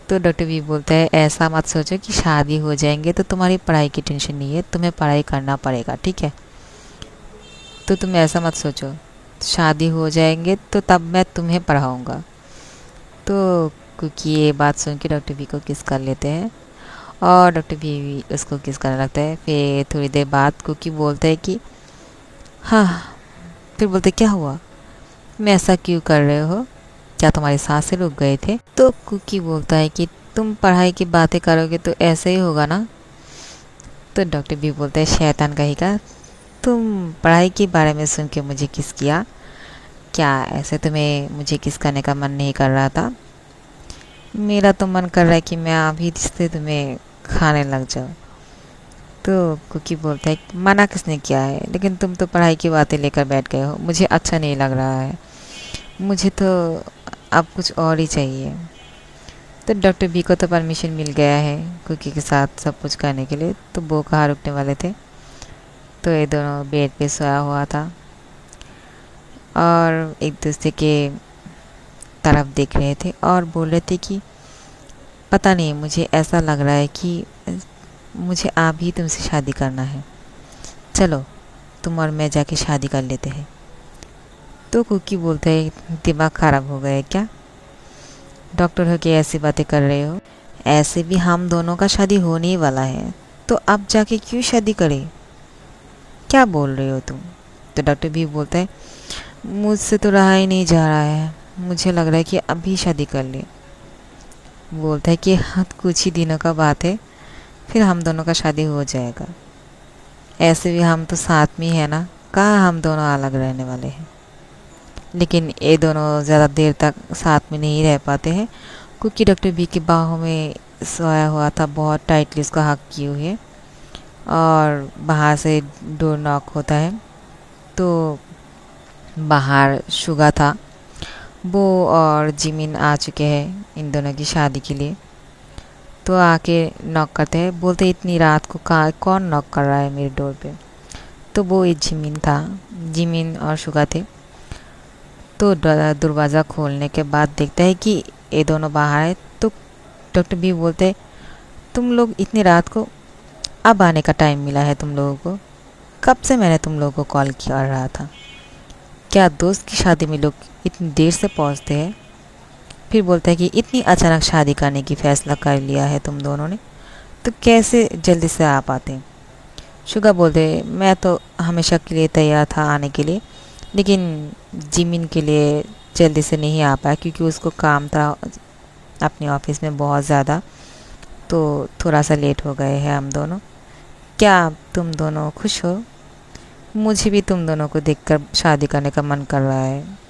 तो डॉक्टर वी बोलता है ऐसा मत सोचो कि शादी हो जाएंगे तो तुम्हारी पढ़ाई की टेंशन नहीं है, तुम्हें पढ़ाई करना पड़ेगा, ठीक है। तो तुम ऐसा मत सोचो, शादी हो जाएंगे तो तब मैं तुम्हें पढ़ाऊँगा। तो क्योंकि ये बात सुन के डॉक्टर वी को किस कर लेते हैं और डॉक्टर वी उसको किस करने लगता है। फिर थोड़ी देर बाद कुकी बोलता है कि हाँ, फिर बोलते क्या हुआ, तुम ऐसा क्यों कर रहे हो, क्या तुम्हारे सांसें रुक गए थे। तो कुकी बोलता है कि तुम पढ़ाई की बातें करोगे तो ऐसे ही होगा ना, तो डॉक्टर बी बोलता है, शैतान कहीं का, तुम पढ़ाई के बारे में सुन के मुझे किस किया? क्या ऐसे तुम्हें मुझे किस करने का मन नहीं कर रहा था? मेरा तो मन कर रहा है कि मैं अभी से तुम्हें खाने लग जाऊँ। तो कुकी बोलता है, मना किसने किया है, लेकिन तुम तो पढ़ाई की बातें लेकर बैठ गए हो, मुझे अच्छा नहीं लग रहा है, मुझे तो अब कुछ और ही चाहिए। तो डॉक्टर बी को तो परमिशन मिल गया है कुकी के साथ सब कुछ करने के लिए, तो वो कहाँ रुकने वाले थे। तो ये दोनों बेड पे सोया हुआ था और एक दूसरे के तरफ देख रहे थे और बोल रहे थे कि पता नहीं, मुझे ऐसा लग रहा है कि मुझे अभी तुमसे शादी करना है, चलो तुम और मैं जाके शादी कर लेते हैं। तो कुकी बोलता है, दिमाग ख़राब हो गया है क्या? डॉक्टर हो के ऐसी बातें कर रहे हो? ऐसे भी हम दोनों का शादी होने ही वाला है, तो अब जाके क्यों शादी करें? क्या बोल रहे हो तुम? तो डॉक्टर भी बोलता है, मुझसे तो रहा ही नहीं जा रहा है, मुझे लग रहा है कि अभी शादी कर ले। बोलता है कि हाँ, कुछ ही दिनों का बात है, फिर हम दोनों का शादी हो जाएगा। ऐसे भी हम तो साथ में ही है ना, कहाँ हम दोनों अलग रहने वाले हैं। लेकिन ये दोनों ज़्यादा देर तक साथ में नहीं रह पाते हैं, क्योंकि डॉक्टर बी की बाहों में सोया हुआ था, बहुत टाइटली उसका हक किए हुए, और बाहर से डोर नॉक होता है। तो बाहर शुगा था, वो और जिमिन आ चुके हैं इन दोनों की शादी के लिए। तो आके नॉक करते हैं, बोलते इतनी रात को कौन नॉक कर रहा है मेरे डोर पे? तो वो एक जिमिन था, जिमिन और शुगा थे। तो दरवाज़ा खोलने के बाद देखता है कि ये दोनों बाहर है। तो डॉक्टर भी बोलते हैं, तुम लोग इतनी रात को अब आने का टाइम मिला है तुम लोगों को? कब से मैंने तुम लोगों को कॉल कर रहा था। क्या दोस्त की शादी में लोग इतनी देर से पहुंचते हैं? फिर बोलता है कि इतनी अचानक शादी करने की फ़ैसला कर लिया है तुम दोनों ने, तो कैसे जल्दी से आ पाते? शुगा बोलते, मैं तो हमेशा के लिए तैयार था आने के लिए, लेकिन जिमिन के लिए जल्दी से नहीं आ पाया क्योंकि उसको काम था अपने ऑफिस में बहुत ज़्यादा, तो थोड़ा सा लेट हो गए हैं हम दोनों। क्या तुम दोनों खुश हो? मुझे भी तुम दोनों को देखकर शादी करने का मन कर रहा है।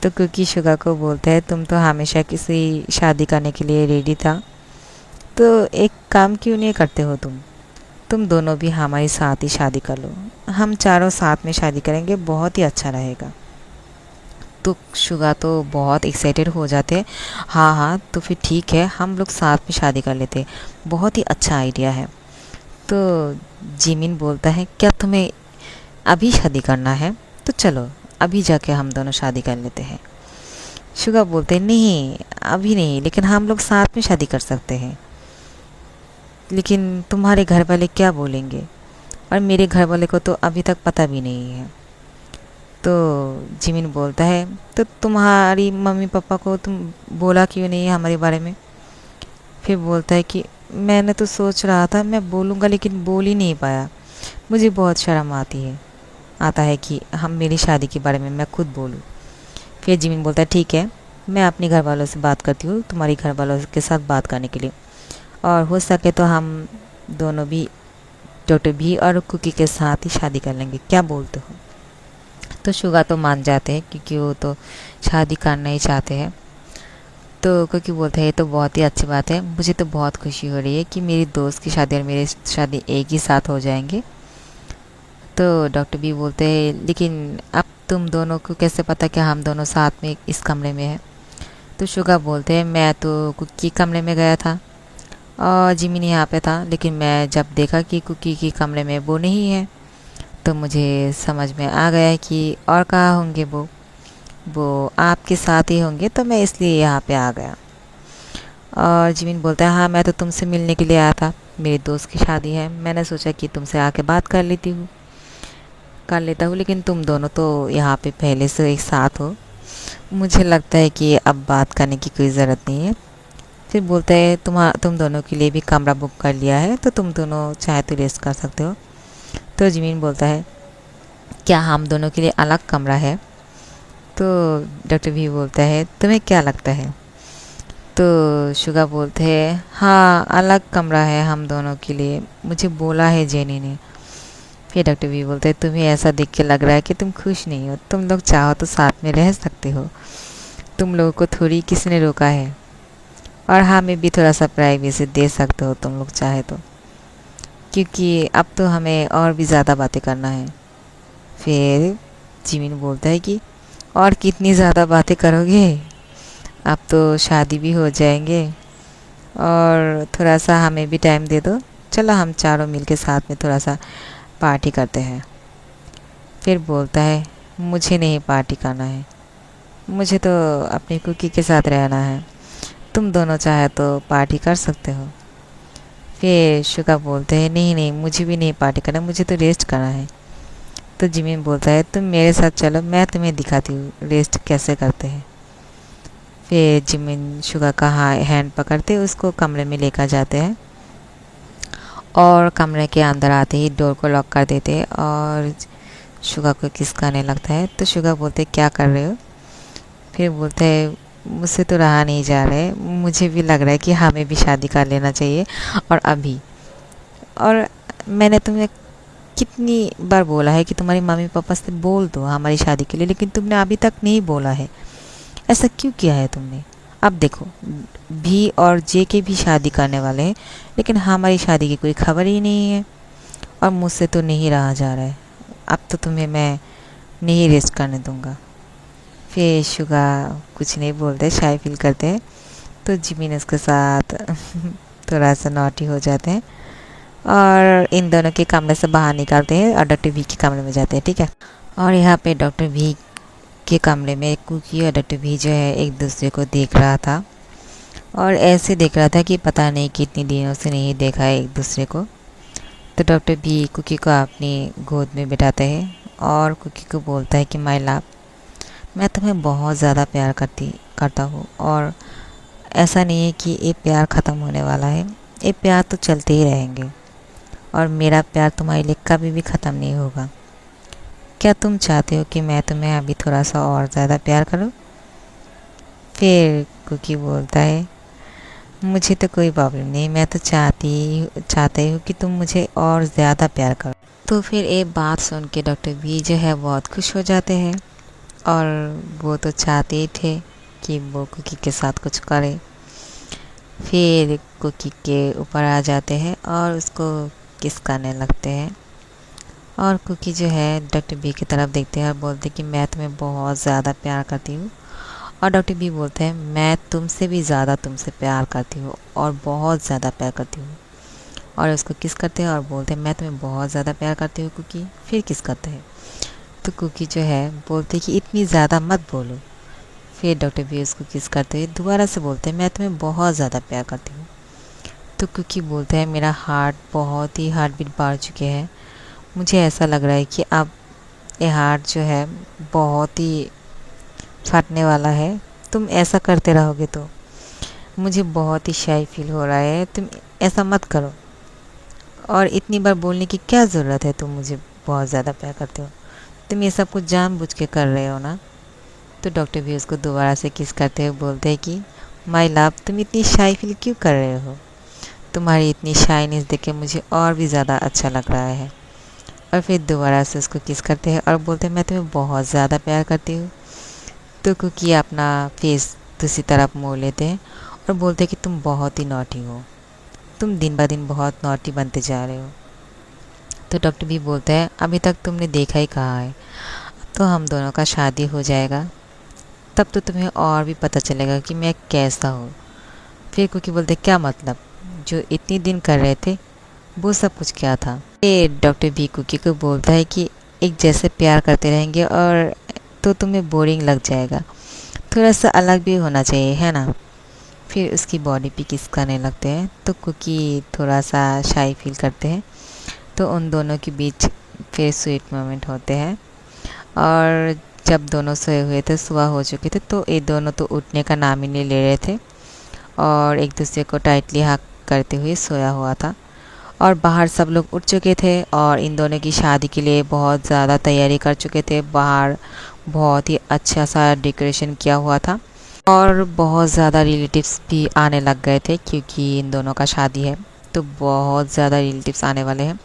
तो क्योंकि शुगा को बोलते हैं, तुम तो हमेशा किसी शादी करने के लिए रेडी था, तो एक काम क्यों नहीं करते हो तुम दोनों भी हमारे साथ ही शादी कर लो, हम चारों साथ में शादी करेंगे, बहुत ही अच्छा रहेगा। तो शुगा तो बहुत एक्साइटेड हो जाते हैं, हाँ हाँ तो फिर ठीक है, हम लोग साथ में शादी कर लेते, बहुत ही अच्छा आइडिया है। तो जिमिन बोलता है, क्या तुम्हें अभी शादी करना है? तो चलो अभी जाके हम दोनों शादी कर लेते हैं। शुगा बोलते हैं, नहीं अभी नहीं, लेकिन हम लोग साथ में शादी कर सकते हैं, लेकिन तुम्हारे घर वाले क्या बोलेंगे? और मेरे घर वाले को तो अभी तक पता भी नहीं है। तो जिमिन बोलता है, तो तुम्हारी मम्मी पापा को तुम बोला क्यों नहीं है हमारे बारे में? फिर बोलता है कि मैंने तो सोच रहा था मैं बोलूँगा, लेकिन बोल ही नहीं पाया, मुझे बहुत शर्म आता है कि हम मेरी शादी के बारे में मैं खुद बोलूँ। फिर जिमिन बोलता है, ठीक है, मैं अपने घर वालों से बात करती हूँ तुम्हारे घर वालों के साथ बात करने के लिए, और हो सके तो हम दोनों भी डॉक्टर भी और कुकी के साथ ही शादी कर लेंगे, क्या बोलते हो? तो शुगा तो मान जाते हैं क्योंकि वो तो शादी करना ही चाहते हैं। तो कुकी बोलते हैं, ये तो बहुत ही अच्छी बात है, मुझे तो बहुत खुशी हो रही है कि मेरी दोस्त की शादी और मेरी शादी एक ही साथ हो जाएंगे। तो डॉक्टर भी बोलते हैं, लेकिन अब तुम दोनों को कैसे पता कि हम दोनों साथ में इस कमरे में हैं? तो शुगा बोलते हैं, मैं तो कुकी कमरे में गया था और जिमिन यहाँ पे था, लेकिन मैं जब देखा कि कुकी के कमरे में वो नहीं है, तो मुझे समझ में आ गया कि और कहाँ होंगे वो आपके साथ ही होंगे, तो मैं इसलिए यहाँ पे आ गया। और जिमिन बोलता है, हाँ मैं तो तुमसे मिलने के लिए आया था, मेरी दोस्त की शादी है, मैंने सोचा कि तुमसे आके बात कर लेता हूँ, लेकिन तुम दोनों तो यहाँ पे पहले से एक साथ हो, मुझे लगता है कि अब बात करने की कोई ज़रूरत नहीं है। फिर बोलता है, तुम दोनों के लिए भी कमरा बुक कर लिया है, तो तुम दोनों चाहे तो रेस्ट कर सकते हो। तो जिमिन बोलता है, क्या हम दोनों के लिए अलग कमरा है? तो डॉक्टर भी बोलता है, तुम्हें क्या लगता है? तो शुगा बोलते हैं हाँ अलग कमरा है हम दोनों के लिए, मुझे बोला है जेनी ने। फिर डॉक्टर वी बोलते हैं तुम्हें ऐसा देख के लग रहा है कि तुम खुश नहीं हो, तुम लोग चाहो तो साथ में रह सकते हो, तुम लोगों को थोड़ी किसने रोका है, और हमें भी थोड़ा सा प्राइवेसी दे सकते हो तुम लोग चाहे तो, क्योंकि अब तो हमें और भी ज़्यादा बातें करना है। फिर जिमिन बोलता है कि और कितनी ज़्यादा बातें करोगे, अब तो शादी भी हो जाएंगे, और थोड़ा सा हमें भी टाइम दे दो, चलो हम चारों मिल के साथ में थोड़ा सा पार्टी करते हैं। फिर बोलता है मुझे नहीं पार्टी करना है, मुझे तो अपनी कुकी के साथ रहना है, तुम दोनों चाहे तो पार्टी कर सकते हो। फिर शुगा बोलते हैं नहीं नहीं मुझे भी नहीं पार्टी करना, मुझे तो रेस्ट करना है। तो जिमिन बोलता है तुम मेरे साथ चलो, मैं तुम्हें दिखाती हूँ रेस्ट कैसे करते हैं। फिर जिमिन शुगा का हैंड पकड़ते उसको कमरे में लेकर जाते हैं, और कमरे के अंदर आते ही डोर को लॉक कर देते हैं और शुगा को किस करने लगता है। तो शुगा बोलते क्या कर रहे हो। फिर बोलते हैं मुझसे तो रहा नहीं जा रहा है, मुझे भी लग रहा है कि हमें भी शादी कर लेना चाहिए, और अभी। और मैंने तुम्हें कितनी बार बोला है कि तुम्हारी मम्मी पापा से बोल दो हमारी शादी के लिए, लेकिन तुमने अभी तक नहीं बोला है, ऐसा क्यों किया है तुमने। अब देखो भी और जे के भी शादी करने वाले हैं, लेकिन हमारी शादी की कोई खबर ही नहीं है, और मुझसे तो नहीं रहा जा रहा है, अब तो तुम्हें मैं नहीं रेस्ट करने दूंगा। फिर शुगा कुछ नहीं बोलते, शाय फील करते हैं। तो जिमिन उसके साथ थोड़ा सा नॉटी हो जाते हैं, और इन दोनों के कमरे से बाहर निकलते हैं और डॉक्टर वी के कमरे में जाते हैं, ठीक है। और यहाँ पे डॉक्टर वी के कमरे में कुकी और डॉक्टर वी जो है एक दूसरे को देख रहा था, और ऐसे देख रहा था कि पता नहीं कितनी दिनों से नहीं देखा है एक दूसरे को। तो डॉक्टर वी कुकी को अपनी गोद में बिठाता है और कुकी को बोलता है कि माय लव, मैं तुम्हें बहुत ज़्यादा प्यार करता हूँ, और ऐसा नहीं है कि ये प्यार ख़त्म होने वाला है, ये प्यार तो चलते ही रहेंगे, और मेरा प्यार तुम्हारे लिए कभी भी ख़त्म नहीं होगा। क्या तुम चाहते हो कि मैं तुम्हें अभी थोड़ा सा और ज़्यादा प्यार करूं। फिर कुकी बोलता है मुझे तो कोई प्रॉब्लम नहीं, मैं तो चाहते हूँ कि तुम मुझे और ज़्यादा प्यार करो। तो फिर एक बात सुन के डॉक्टर वी जो है बहुत खुश हो जाते हैं, और वो तो चाहते ही थे कि वो कुकी के साथ कुछ करे। फिर कुकी के ऊपर आ जाते हैं और उसको किस करने लगते हैं, और कुकी जो है डॉक्टर बी की तरफ देखते हैं और बोलते हैं कि मैं तुम्हें बहुत ज़्यादा प्यार करती हूँ, और डॉक्टर बी बोलते हैं मैं तुमसे भी ज़्यादा तुमसे प्यार करती हूँ, और बहुत ज़्यादा प्यार करती हूँ, और उसको किस करते हैं और बोलते हैं मैं तुम्हें बहुत ज़्यादा प्यार करती हूँ कुकी। फिर किस करते हैं। तो कुकी जो है बोलते कि इतनी ज़्यादा मत बोलो। फिर डॉक्टर बी उसको किस करते हैं, दोबारा से बोलते हैं मैं तुम्हें बहुत ज़्यादा प्यार करती हूँ। तो कुकी बोलता है मेरा बहुत ही हार्ट बीट बढ़ चुके हैं, मुझे ऐसा लग रहा है कि अब ये हार्ट जो है बहुत ही फटने वाला है, तुम ऐसा करते रहोगे तो मुझे बहुत ही शाय फील हो रहा है, तुम ऐसा मत करो, और इतनी बार बोलने की क्या ज़रूरत है, तुम मुझे बहुत ज़्यादा प्यार करते हो, तुम ये सब कुछ जानबूझ के कर रहे हो ना। तो डॉक्टर भी उसको दोबारा से किस करते हुए बोलते हैं कि माय लव तुम इतनी शाय फील क्यों कर रहे हो, तुम्हारी इतनी शाइनेस देख के मुझे और भी ज़्यादा अच्छा लग रहा है। और फिर दोबारा से उसको किस करते हैं और बोलते हैं मैं तुम्हें बहुत ज़्यादा प्यार करती हूँ। तो कुकी अपना फेस दूसरी तरफ मोड़ लेते हैं और बोलते हैं कि तुम बहुत ही नॉटी हो, तुम दिन ब दिन बहुत नॉटी बनते जा रहे हो। तो डॉक्टर भी बोलता है अभी तक तुमने देखा ही कहा है, अब तो हम दोनों का शादी हो जाएगा, तब तो तुम्हें और भी पता चलेगा कि मैं कैसा हूँ। फिर कुकी बोलते क्या मतलब, जो इतनी दिन कर रहे थे वो सब कुछ क्या था। फिर डॉक्टर बी कुकी को बोलता है कि एक जैसे प्यार करते रहेंगे और तो तुम्हें बोरिंग लग जाएगा, थोड़ा सा अलग भी होना चाहिए है ना। फिर उसकी बॉडी पे किस करने लगते हैं, तो कुकी थोड़ा सा शाई फील करते हैं, तो उन दोनों के बीच फिर स्वीट मोमेंट होते हैं। और जब दोनों सोए हुए थे, सुबह हो चुके थे, तो ये दोनों तो उठने का नाम ही नहीं ले रहे थे और एक दूसरे को टाइटली हक करते हुए सोया हुआ था। और बाहर सब लोग उठ चुके थे और इन दोनों की शादी के लिए बहुत ज़्यादा तैयारी कर चुके थे। बाहर बहुत ही अच्छा सा डेकोरेशन किया हुआ था और बहुत ज़्यादा रिलेटिव्स भी आने लग गए थे क्योंकि इन दोनों का शादी है, तो बहुत ज़्यादा रिलेटिव्स आने वाले हैं।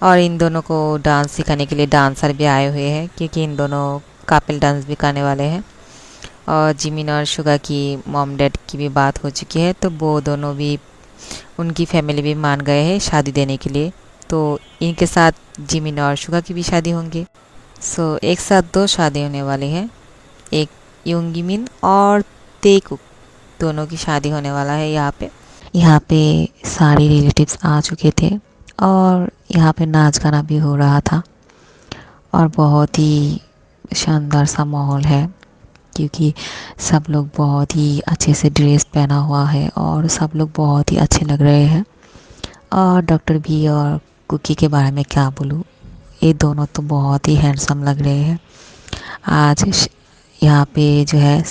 और इन दोनों को डांस सिखाने के लिए डांसर भी आए हुए हैं क्योंकि इन दोनों कपल डांस भी करने वाले हैं। और जिमिन और शुगा की मॉम डैड की भी बात हो चुकी है, तो वो दोनों भी, उनकी फैमिली भी मान गए हैं शादी देने के लिए। तो इनके साथ जिमिन और शुगा की भी शादी होंगे। सो एक साथ दो शादी होने वाली है, एक योंगिमिन और तेकुक दोनों की शादी होने वाला है यहाँ पे सारे रिलेटिव्स आ चुके थे और यहाँ पे नाच गाना भी हो रहा था और बहुत ही शानदार सा माहौल है क्योंकि सब लोग बहुत ही अच्छे से ड्रेस पहना हुआ है और सब लोग बहुत ही अच्छे लग रहे हैं। और डॉक्टर भी और कुकी के बारे में क्या बोलूँ, ये दोनों तो बहुत ही हैंडसम लग रहे हैं। आज यहाँ पे जो है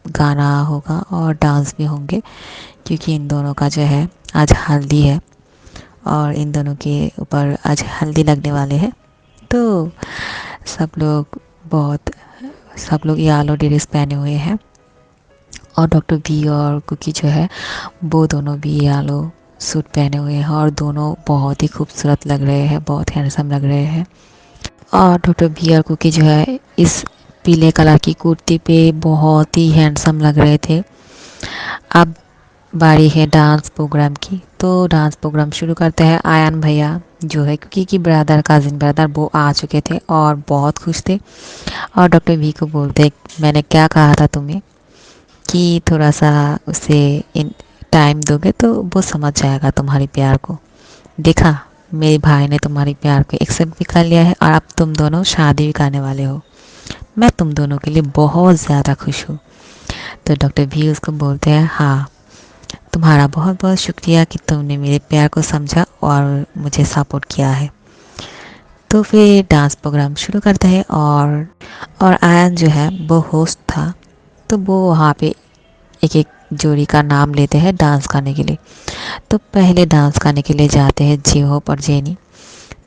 गाना होगा और डांस भी होंगे क्योंकि इन दोनों का जो है आज हल्दी है और इन दोनों के ऊपर आज हल्दी लगने वाले हैं। तो बहुत सब लोग येलो ड्रेस पहने हुए हैं और डॉक्टर भी और कुकी जो है वो दोनों भी येलो सूट पहने हुए हैं और दोनों बहुत ही खूबसूरत लग रहे हैं, बहुत हैंडसम लग रहे हैं। और डॉक्टर भी और कुकी जो है इस पीले कलर की कुर्ती पे बहुत ही हैंडसम लग रहे थे। अब बारी है डांस प्रोग्राम की, तो डांस प्रोग्राम शुरू करते हैं। आयन भैया जो है कुकी की ब्रदर, कज़िन ब्रदर, वो आ चुके थे और बहुत खुश थे और डॉक्टर वी को बोलते, मैंने क्या कहा था तुम्हें कि थोड़ा सा उसे इन टाइम दोगे तो वो समझ जाएगा तुम्हारी प्यार को। देखा, मेरे भाई ने तुम्हारी प्यार को एक्सेप्ट भी कर लिया है और अब तुम दोनों शादी भी करने वाले हो। मैं तुम दोनों के लिए बहुत ज़्यादा खुश हूँ। तो डॉक्टर भी उसको बोलते हैं, हाँ, तुम्हारा बहुत बहुत शुक्रिया कि तुमने मेरे प्यार को समझा और मुझे सपोर्ट किया है। तो फिर डांस प्रोग्राम शुरू करते हैं और आयन जो है वो होस्ट था, तो वो वहाँ पे एक एक जोड़ी का नाम लेते हैं डांस करने के लिए। तो पहले डांस करने के लिए जाते हैं जेहोप और जेनी,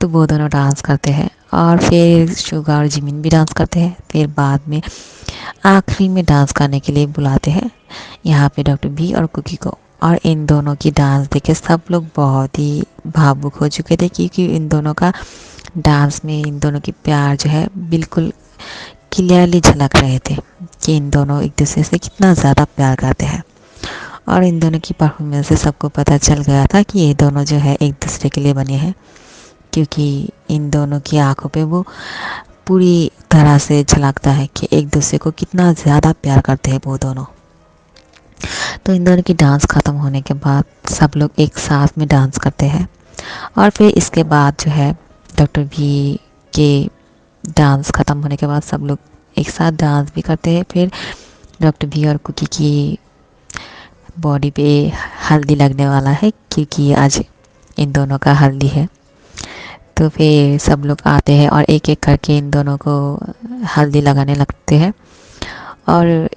तो वो दोनों डांस करते हैं और फिर शुगा और जिमिन भी डांस करते हैं। फिर बाद में आखिरी में डांस करने के लिए बुलाते हैं यहाँ पे डॉक्टर भी और कुकी को। और इन दोनों की डांस देखे सब लोग बहुत ही भावुक हो चुके थे क्योंकि इन दोनों का डांस में इन दोनों की प्यार जो है बिल्कुल क्लियरली झलक रहे थे कि इन दोनों एक दूसरे से कितना ज़्यादा प्यार करते हैं। और इन दोनों की परफॉर्मेंस से सबको पता चल गया था कि ये दोनों जो है एक दूसरे के लिए बने हैं क्योंकि इन दोनों की आंखों पे वो पूरी तरह से झलकता है कि एक दूसरे को कितना ज़्यादा प्यार करते हैं वो दोनों। तो इन दोनों की डांस ख़त्म होने के बाद सब लोग एक साथ में डांस करते हैं और फिर इसके बाद जो है डॉक्टर भी के डांस ख़त्म होने के बाद सब लोग एक साथ डांस भी करते हैं। फिर डॉक्टर भी और कुकी की बॉडी पे हल्दी लगने वाला है क्योंकि आज इन दोनों का हल्दी है। तो फिर सब लोग आते हैं और एक एक करके इन दोनों को हल्दी लगाने लगते हैं और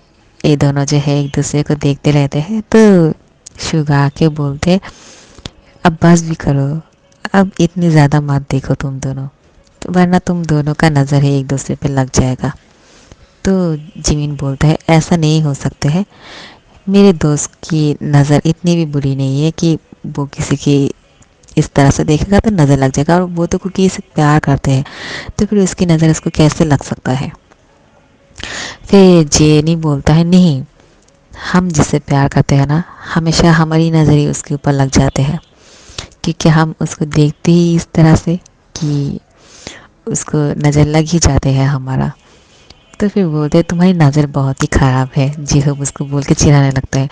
ये दोनों जो है एक दूसरे को देखते रहते हैं। तो शुगा के बोलते, अब बस भी करो, अब इतनी ज़्यादा मत देखो तुम दोनों, तो वरना तुम दोनों का नज़र ही एक दूसरे पे लग जाएगा। तो जिमिन बोलता है, ऐसा नहीं हो सकता है, मेरे दोस्त की नज़र इतनी भी बुरी नहीं है कि वो किसी की इस तरह से देखेगा तो नज़र लग जाएगा, और वो तो कुकी से प्यार करते हैं तो फिर उसकी नज़र उसको कैसे लग सकता है। फिर जेनी बोलता है, नहीं, हम जिससे प्यार करते हैं ना, हमेशा हमारी नज़र ही उसके ऊपर लग जाते हैं क्योंकि हम उसको देखते ही इस तरह से कि उसको नज़र लग ही जाते हैं हमारा। तो फिर बोलते हैं, तुम्हारी नज़र बहुत ही ख़राब है। जेहूब उसको बोल के चिढ़ाने लगता है,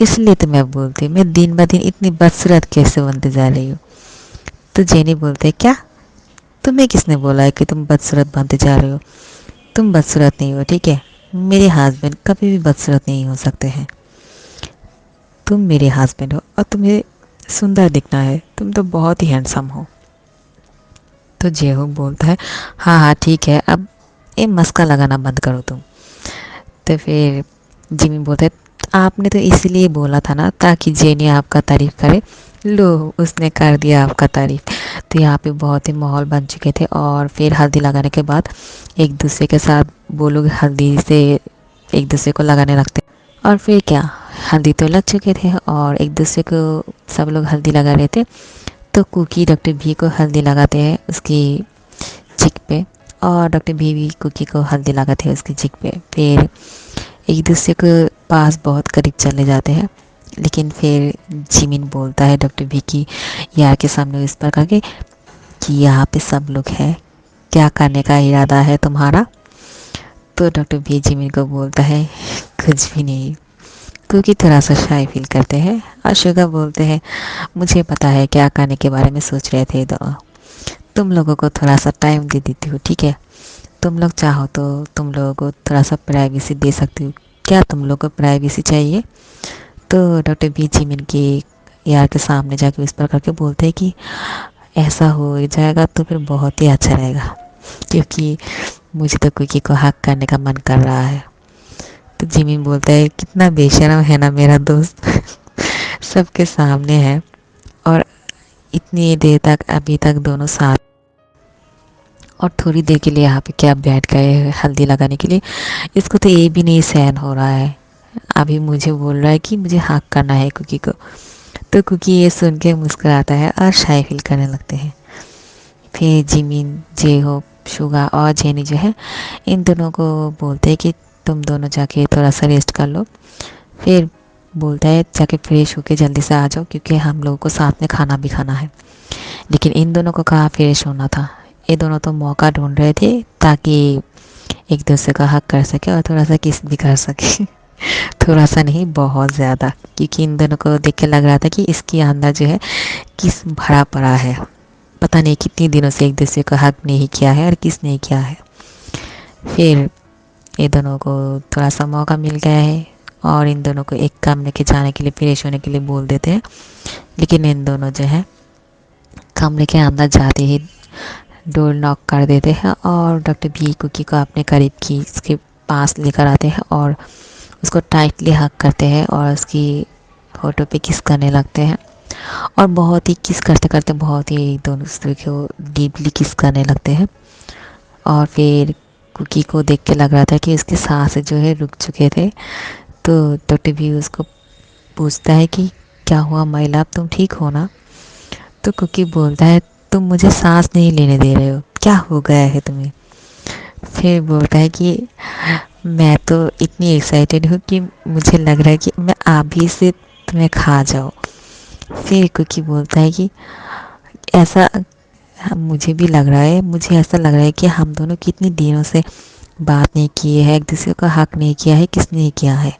इसलिए तो मैं बोलती हूँ, मैं दिन ब दिन इतनी बदसूरत कैसे बनते जा रही हूँ। तो जेनी बोलते हैं, क्या, तुम्हें किसने बोला है कि तुम बदसूरत बनते जा रहे हो? तुम बदसूरत नहीं हो, ठीक है? मेरे हस्बैंड कभी भी बदसूरत नहीं हो सकते हैं। तुम मेरे हस्बैंड हो और तुम्हें सुंदर दिखना है, तुम तो बहुत ही हैंडसम हो। तो जेहूब बोलता है, हाँ हाँ ठीक है, अब ये मस्का लगाना बंद करो तुम। तो फिर जिमी बोलता है, आपने तो इसलिए बोला था ना ताकि जेनी आपका तारीफ़ करे, लो उसने कर दिया आपका तारीफ़। तो यहाँ पे बहुत ही माहौल बन चुके थे और फिर हल्दी लगाने के बाद एक दूसरे के साथ वो लोग हल्दी से एक दूसरे को लगाने लगते। और फिर क्या, हल्दी तो लग चुके थे और एक दूसरे को सब लोग हल्दी लगा रहे थे। तो कुकी डॉक्टर भी को हल्दी लगाते हैं उसकी चिक पे, और डॉक्टर भी कुकी को हल्दी लगाते हैं उसकी चिक पे। फिर एक दूसरे के पास बहुत करीब चले जाते हैं। लेकिन फिर जिमिन बोलता है डॉक्टर भी की यार के सामने इस प्रकार के कि यहाँ पे सब लोग हैं, क्या करने का इरादा है तुम्हारा। तो डॉक्टर भी जिमिन को बोलता है कुछ भी नहीं, क्योंकि थोड़ा सा शाय फील करते हैं। और शुगा बोलते हैं मुझे पता है क्या करने के बारे में सोच रहे थे दोनों, तुम लोगों को थोड़ा सा टाइम दे देती हूँ, ठीक है। तुम लोग चाहो तो तुम लोगों को थोड़ा सा प्राइवेसी दे सकती हूँ, क्या तुम लोग को प्राइवेसी चाहिए। तो डॉक्टर बी जिमिन के यार के सामने जाके इस प्रकार के बोलते हैं कि ऐसा हो जाएगा तो फिर बहुत ही अच्छा रहेगा, क्योंकि मुझे तो कुकी को हक करने का मन कर रहा है। तो जिमिन बोलता है कितना बेशरम है ना मेरा दोस्त सबके सामने है, और इतनी देर तक अभी तक दोनों साथ, और थोड़ी देर के लिए यहाँ पे क्या बैठ गए हल्दी लगाने के लिए, इसको तो ये भी नहीं सहन हो रहा है, अभी मुझे बोल रहा है कि मुझे हक करना है कुकी को। तो कुकी ये सुन के मुस्कुराता है और शाय फील करने लगते हैं। फिर जिमिन, जे हो, शुगा और जेनी जो है इन दोनों को बोलते हैं कि तुम दोनों जाके थोड़ा सा रेस्ट कर लो। फिर बोलता है जाके फ्रेश होके जल्दी से आ जाओ, क्योंकि हम लोगों को साथ में खाना भी खाना है। लेकिन इन दोनों को कहाँ फ्रेश होना था, ये दोनों तो मौका ढूंढ रहे थे ताकि एक दूसरे का हक कर सके और थोड़ा सा किस भी कर सके थोड़ा सा नहीं, बहुत ज़्यादा, क्योंकि इन दोनों को देख के लग रहा था कि इसके अंदर जो है किस भरा पड़ा है, पता नहीं कितनी दिनों से एक दूसरे को हक नहीं किया है और किस नहीं किया है। फिर ये दोनों को थोड़ा सा मौका मिल गया है और इन दोनों को एक कमरे के जाने के लिए फ्रेश होने के लिए बोल देते हैं। लेकिन इन दोनों जो है कमरे के अंदर जाते ही डोर नॉक कर देते हैं और डॉक्टर भी कुकी को अपने करीब की इसके पास लेकर आते हैं और उसको टाइटली हक करते हैं और उसकी फोटो पे किस करने लगते हैं। और बहुत ही किस करते करते बहुत ही दोनों दूसरे को डीपली किस करने लगते हैं। और फिर कुकी को देख के लग रहा था कि उसके सांस जो है रुक चुके थे। तो डॉक्टर भी उसको पूछता है कि क्या हुआ महिला, तुम ठीक हो ना। तो कुकी बोलता है तुम मुझे सांस नहीं लेने दे रहे हो, क्या हो गया है तुम्हें। फिर बोलता है कि मैं तो इतनी एक्साइटेड हूँ कि मुझे लग रहा है कि मैं अभी से तुम्हें खा जाऊँ। फिर कुकी बोलता है कि ऐसा मुझे भी लग रहा है, मुझे ऐसा लग रहा है कि हम दोनों कितनी दिनों से बात नहीं किए है, एक दूसरे का हक नहीं किया है, किसने नहीं किया है।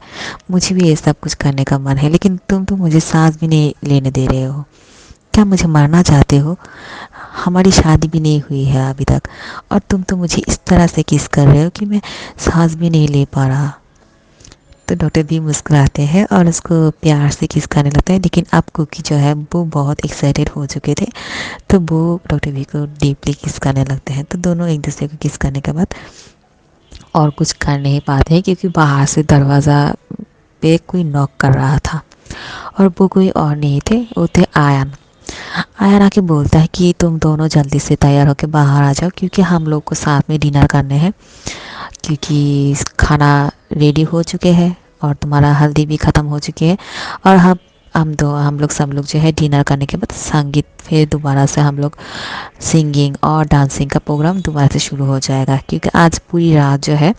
मुझे भी ये सब कुछ करने का मन है, लेकिन तुम तो मुझे सांस भी नहीं लेने दे रहे हो, क्या मुझे मारना चाहते हो। हमारी शादी भी नहीं हुई है अभी तक और तुम तो मुझे इस तरह से किस कर रहे हो कि मैं सांस भी नहीं ले पा रहा। तो डॉक्टर भी मुस्कुराते हैं और उसको प्यार से किस करने लगता है। लेकिन अब कुकी जो है वो बहुत एक्साइटेड हो चुके थे, तो वो डॉक्टर भी को डीपली किस करने लगते हैं। तो दोनों एक दूसरे को किस करने के बाद और कुछ कर नहीं पाते हैं, क्योंकि बाहर से दरवाज़ा पे कोई नॉक कर रहा था और वो कोई और नहीं थे, वो थे आयन। आयन आके बोलता है कि तुम दोनों जल्दी से तैयार होकर बाहर आ जाओ, क्योंकि हम लोग को साथ में डिनर करने हैं, क्योंकि खाना रेडी हो चुके हैं और तुम्हारा हल्दी भी ख़त्म हो चुकी है। और हम लोग सब लोग जो है डिनर करने के बाद संगीत फिर दोबारा से हम लोग सिंगिंग और डांसिंग का प्रोग्राम दोबारा से शुरू हो जाएगा, क्योंकि आज पूरी रात जो है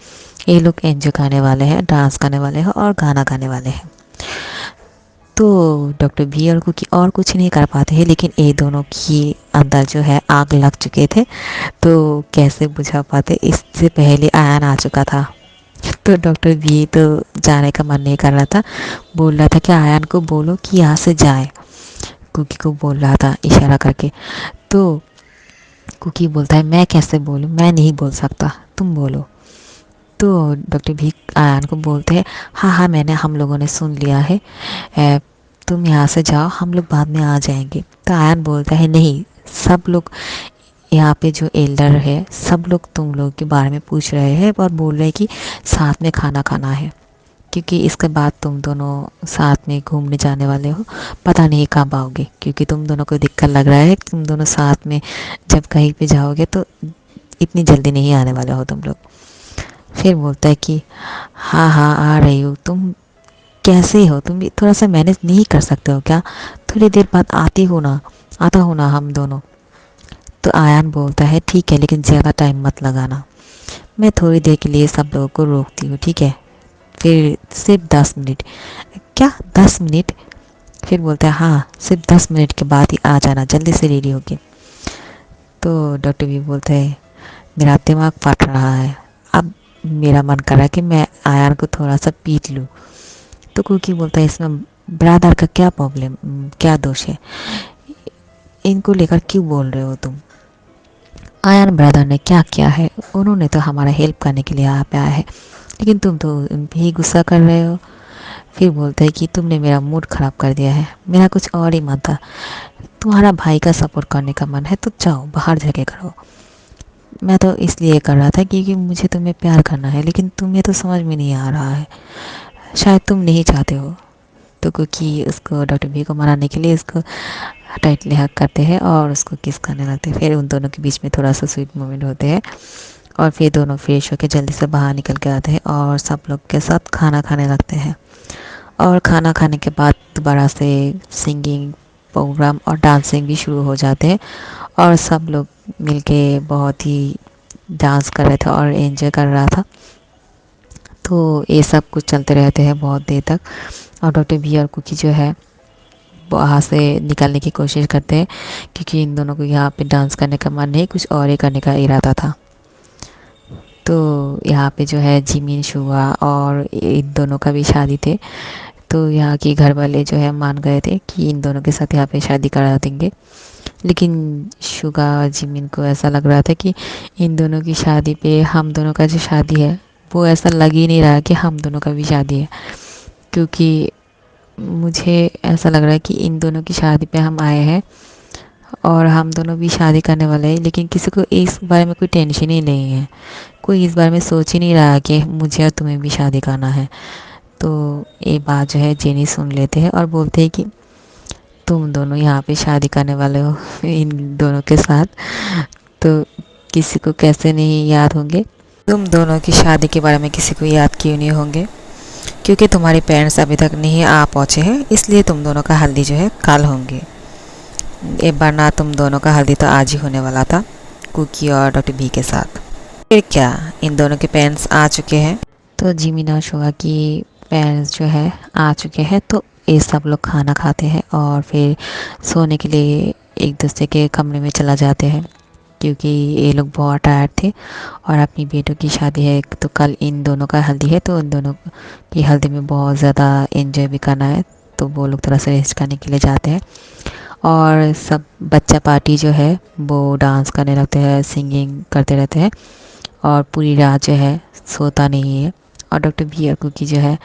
ये लोग एंजॉय करने वाले हैं, डांस करने वाले हैं और गाना गाने वाले हैं। तो डॉक्टर भी और कुकी और कुछ नहीं कर पाते हैं, लेकिन ये दोनों की अंदर जो है आग लग चुके थे, तो कैसे बुझा पाते, इससे पहले आयन आ चुका था। तो डॉक्टर भी तो जाने का मन नहीं कर रहा था, बोल रहा था कि आयन को बोलो कि यहाँ से जाए, कुकी को बोल रहा था इशारा करके। तो कुकी बोलता है मैं कैसे बोलूँ, मैं नहीं बोल सकता, तुम बोलो। तो डॉक्टर भी आयन को बोलते हैं हाँ हाँ मैंने हम लोगों ने सुन लिया है, तुम यहाँ से जाओ, हम लोग बाद में आ जाएंगे। तो आयन बोलता है नहीं, सब लोग यहाँ पे जो एल्डर है सब लोग तुम लोग के बारे में पूछ रहे हैं और बोल रहे हैं कि साथ में खाना खाना है, क्योंकि इसके बाद तुम दोनों साथ में घूमने जाने वाले हो, पता नहीं कब आओगे, क्योंकि तुम दोनों को दिक्कत लग रहा है, तुम दोनों साथ में जब कहीं पे जाओगे तो इतनी जल्दी नहीं आने वाले हो तुम लोग। फिर बोलता है कि हाँ हाँ आ रही हूँ, तुम कैसे हो तुम भी थोड़ा सा मैनेज नहीं कर सकते हो क्या? थोड़ी देर बाद आता हो ना हम दोनों। तो आयान बोलता है ठीक है, लेकिन ज़्यादा टाइम मत लगाना। मैं थोड़ी देर के लिए सब लोगों को रोकती हूँ, ठीक है? फिर सिर्फ 10 मिनट। क्या 10 मिनट? फिर बोलता है हाँ, सिर्फ 10 मिनट के बाद ही आ जाना, जल्दी से रेडी होके। तो डॉक्टर भी बोलता है मेरा दिमाग फट रहा है, अब मेरा मन कर रहा है कि मैं आयान को थोड़ा सा पीट लूँ। तो कुकी बोलता है इसमें ब्रदर का क्या प्रॉब्लम, क्या दोष है? इनको लेकर क्यों बोल रहे हो तुम? आयन ब्रदर ने क्या किया है? उन्होंने तो हमारा हेल्प करने के लिए यहाँ पे आया है, लेकिन तुम तो उन पे ही गुस्सा कर रहे हो। फिर बोलते हैं कि तुमने मेरा मूड ख़राब कर दिया है, मेरा कुछ और ही मन था। तुम्हारा भाई का सपोर्ट करने का मन है तो जाओ बाहर जाके करो। मैं तो इसलिए कर रहा था क्योंकि मुझे तुम्हें प्यार करना है, लेकिन तुम्हें तो समझ में नहीं आ रहा है, शायद तुम नहीं चाहते हो। तो क्योंकि उसको डॉक्टर भी को मनाने के लिए उसको टाइटली हक करते हैं और उसको किस करने लगते हैं। फिर उन दोनों के बीच में थोड़ा सा स्वीट मोमेंट होते हैं और फिर दोनों फ्रेश होकर जल्दी से बाहर निकल के आते हैं और सब लोग के साथ खाना खाने लगते हैं। और खाना खाने के बाद दोबारा से सिंगिंग प्रोग्राम और डांसिंग भी शुरू हो जाते हैं और सब लोग मिलके बहुत ही डांस कर रहे थे और एंजॉय कर रहा था। तो ये सब कुछ चलते रहते हैं बहुत देर तक और डॉक्टर भी और कुकी जो है वहाँ से निकलने की कोशिश करते हैं क्योंकि इन दोनों को यहाँ पे डांस करने का मन नहीं, कुछ और ही करने का इरादा था। तो यहाँ पे जो है जिमिन शुआ और इन दोनों का भी शादी थे। तो यहाँ के घर वाले जो है मान गए थे कि इन दोनों के साथ यहाँ पे शादी करा देंगे, लेकिन शुगा और जिमिन को ऐसा लग रहा था कि इन दोनों की शादी पे हम दोनों का जो शादी है वो ऐसा लग ही नहीं रहा कि हम दोनों का भी शादी है। क्योंकि मुझे ऐसा लग रहा है कि इन दोनों की शादी पे हम आए हैं और हम दोनों भी शादी करने वाले हैं, लेकिन किसी को इस बारे में कोई टेंशन ही नहीं है। कोई इस बारे में सोच ही नहीं रहा कि मुझे और तुम्हें भी शादी करना है। तो ये बात जो है जेनी सुन लेते हैं और बोलते हैं कि तुम दोनों यहाँ पे शादी करने वाले हो इन दोनों के साथ, तो किसी को कैसे नहीं याद होंगे? तुम दोनों की शादी के बारे में किसी को याद क्यों नहीं होंगे? क्योंकि तुम्हारे पेरेंट्स अभी तक नहीं आ पहुँचे हैं, इसलिए तुम दोनों का हल्दी जो है कल होंगे। एक बार ना तुम दोनों का हल्दी तो आज ही होने वाला था कुकी और डॉक्टर बी के साथ। फिर क्या इन दोनों के पेरेंट्स आ चुके हैं? तो जिमिना शुआ की पेरेंट्स जो है आ चुके हैं। तो ये सब लोग खाना खाते हैं और फिर सोने के लिए एक दूसरे के कमरे में चला जाते हैं क्योंकि ये लोग बहुत टायर्ड थे और अपनी बेटों की शादी है। तो कल इन दोनों का हल्दी है, तो इन दोनों की हल्दी में बहुत ज़्यादा एंजॉय भी करना है। तो वो लोग थोड़ा सा रेस्ट करने के लिए जाते हैं और सब बच्चा पार्टी जो है वो डांस करने लगते हैं, सिंगिंग करते रहते हैं और पूरी रात जो है सोता नहीं है। और डॉक्टर भी और कुकी जो है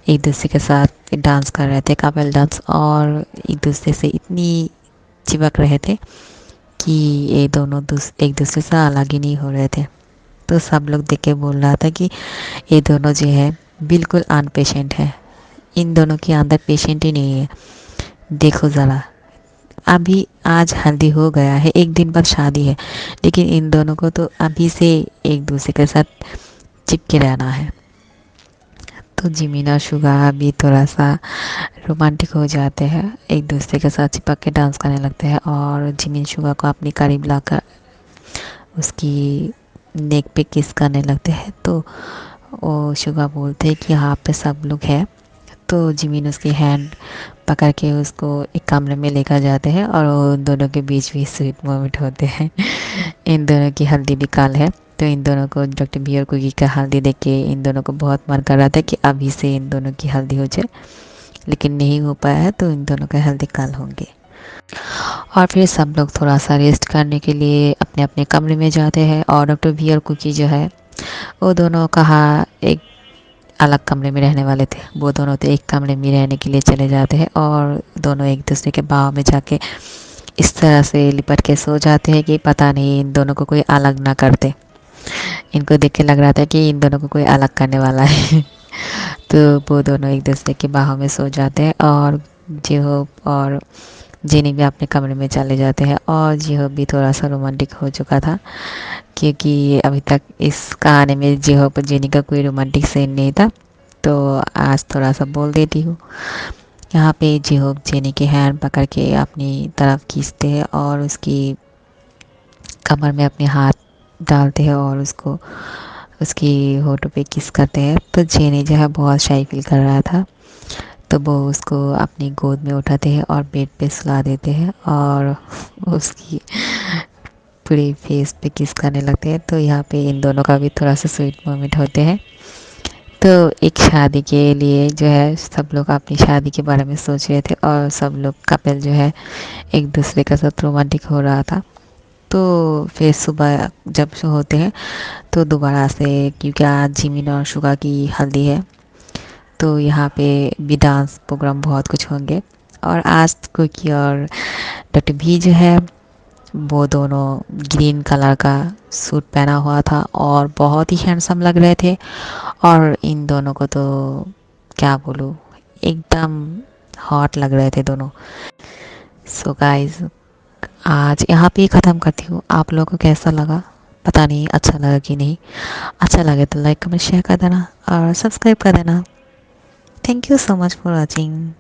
एक दूसरे के साथ डांस कर रहे थे, कपल डांस, और एक दूसरे से इतनी चिपक रहे थे कि ये दोनों एक दूसरे से अलग ही नहीं हो रहे थे। तो सब लोग देख के बोल रहा था कि ये दोनों जो है बिल्कुल अनपेशेंट है, इन दोनों के अंदर पेशेंट ही नहीं है। देखो ज़रा, अभी आज हल्दी हो गया है, एक दिन बाद शादी है, लेकिन इन दोनों को तो अभी से एक दूसरे के साथ चिपके रहना है। तो जिमिन और शुगा भी थोड़ा सा रोमांटिक हो जाते हैं, एक दूसरे के साथ चिपक के डांस करने लगते हैं और जिमिन शुगा को अपनी करीब लाकर उसकी नेक पे किस करने लगते हैं। तो वो शुगा बोलते हैं कि यहाँ पे सब लोग हैं। तो जिमिन उसकी हैंड पकड़ के उसको एक कमरे में लेकर जाते हैं और वो दोनों के बीच भी स्वीट मोमेंट होते हैं। इन दोनों की हल्दी भी कल है। तो इन दोनों को डॉक्टर बी और कुकी का हल्दी देख के इन दोनों को बहुत मन कर रहा था कि अभी से इन दोनों की हल्दी हो जाए, लेकिन नहीं हो पाया है। तो इन दोनों का हल्दी कल होंगे और फिर सब लोग थोड़ा सा रेस्ट करने के लिए अपने अपने कमरे में जाते हैं और डॉक्टर बी और कुकी जो है वो दोनों कहा एक अलग कमरे में रहने वाले थे, वो दोनों तो एक कमरे में रहने के लिए चले जाते हैं और दोनों एक दूसरे के बाहों में जाके इस तरह से लिपट के सो जाते हैं कि पता नहीं इन दोनों को कोई अलग ना कर दे। इनको देख के लग रहा था कि इन दोनों को कोई अलग करने वाला है। तो वो दोनों एक दूसरे की बाहों में सो जाते हैं और जेहोप और जेनी भी अपने कमरे में चले जाते हैं और जेहोप भी थोड़ा सा रोमांटिक हो चुका था क्योंकि अभी तक इस कहानी में जेहोप और जेनी का कोई रोमांटिक सीन नहीं था। तो आज थोड़ा सा बोल देती हूँ। यहाँ पे जिहोक जेनी के हैंड पकड़ के अपनी तरफ खींचते हैं और उसकी कमर में अपने हाथ डालते हैं और उसको उसकी होठों पे किस करते हैं। तो जेनी जो है बहुत शाई फील कर रहा था, तो वो उसको अपनी गोद में उठाते हैं और बेड पे सुला देते हैं और उसकी पूरी फेस पे किस करने लगते हैं। तो यहाँ पे इन दोनों का भी थोड़ा सा स्वीट मोमेंट होते हैं। तो एक शादी के लिए जो है सब लोग अपनी शादी के बारे में सोच रहे थे और सब लोग कपल जो है एक दूसरे के साथ रोमांटिक हो रहा था। तो फिर सुबह जब होते हैं तो दोबारा से, क्योंकि आज जिमिन और शुगा की हल्दी है, तो यहाँ पे भी डांस प्रोग्राम बहुत कुछ होंगे। और आज कुकी और डॉक्टर भी जो है वो दोनों ग्रीन कलर का सूट पहना हुआ था और बहुत ही हैंडसम लग रहे थे। और इन दोनों को तो क्या बोलूँ, एकदम हॉट लग रहे थे दोनों। सो गाइस, आज यहाँ पे ही ख़त्म करती हूँ। आप लोगों को कैसा लगा पता नहीं, अच्छा लगा कि नहीं। अच्छा लगे तो लाइक कमेंट शेयर कर देना और सब्सक्राइब कर देना। Thank you so much for watching.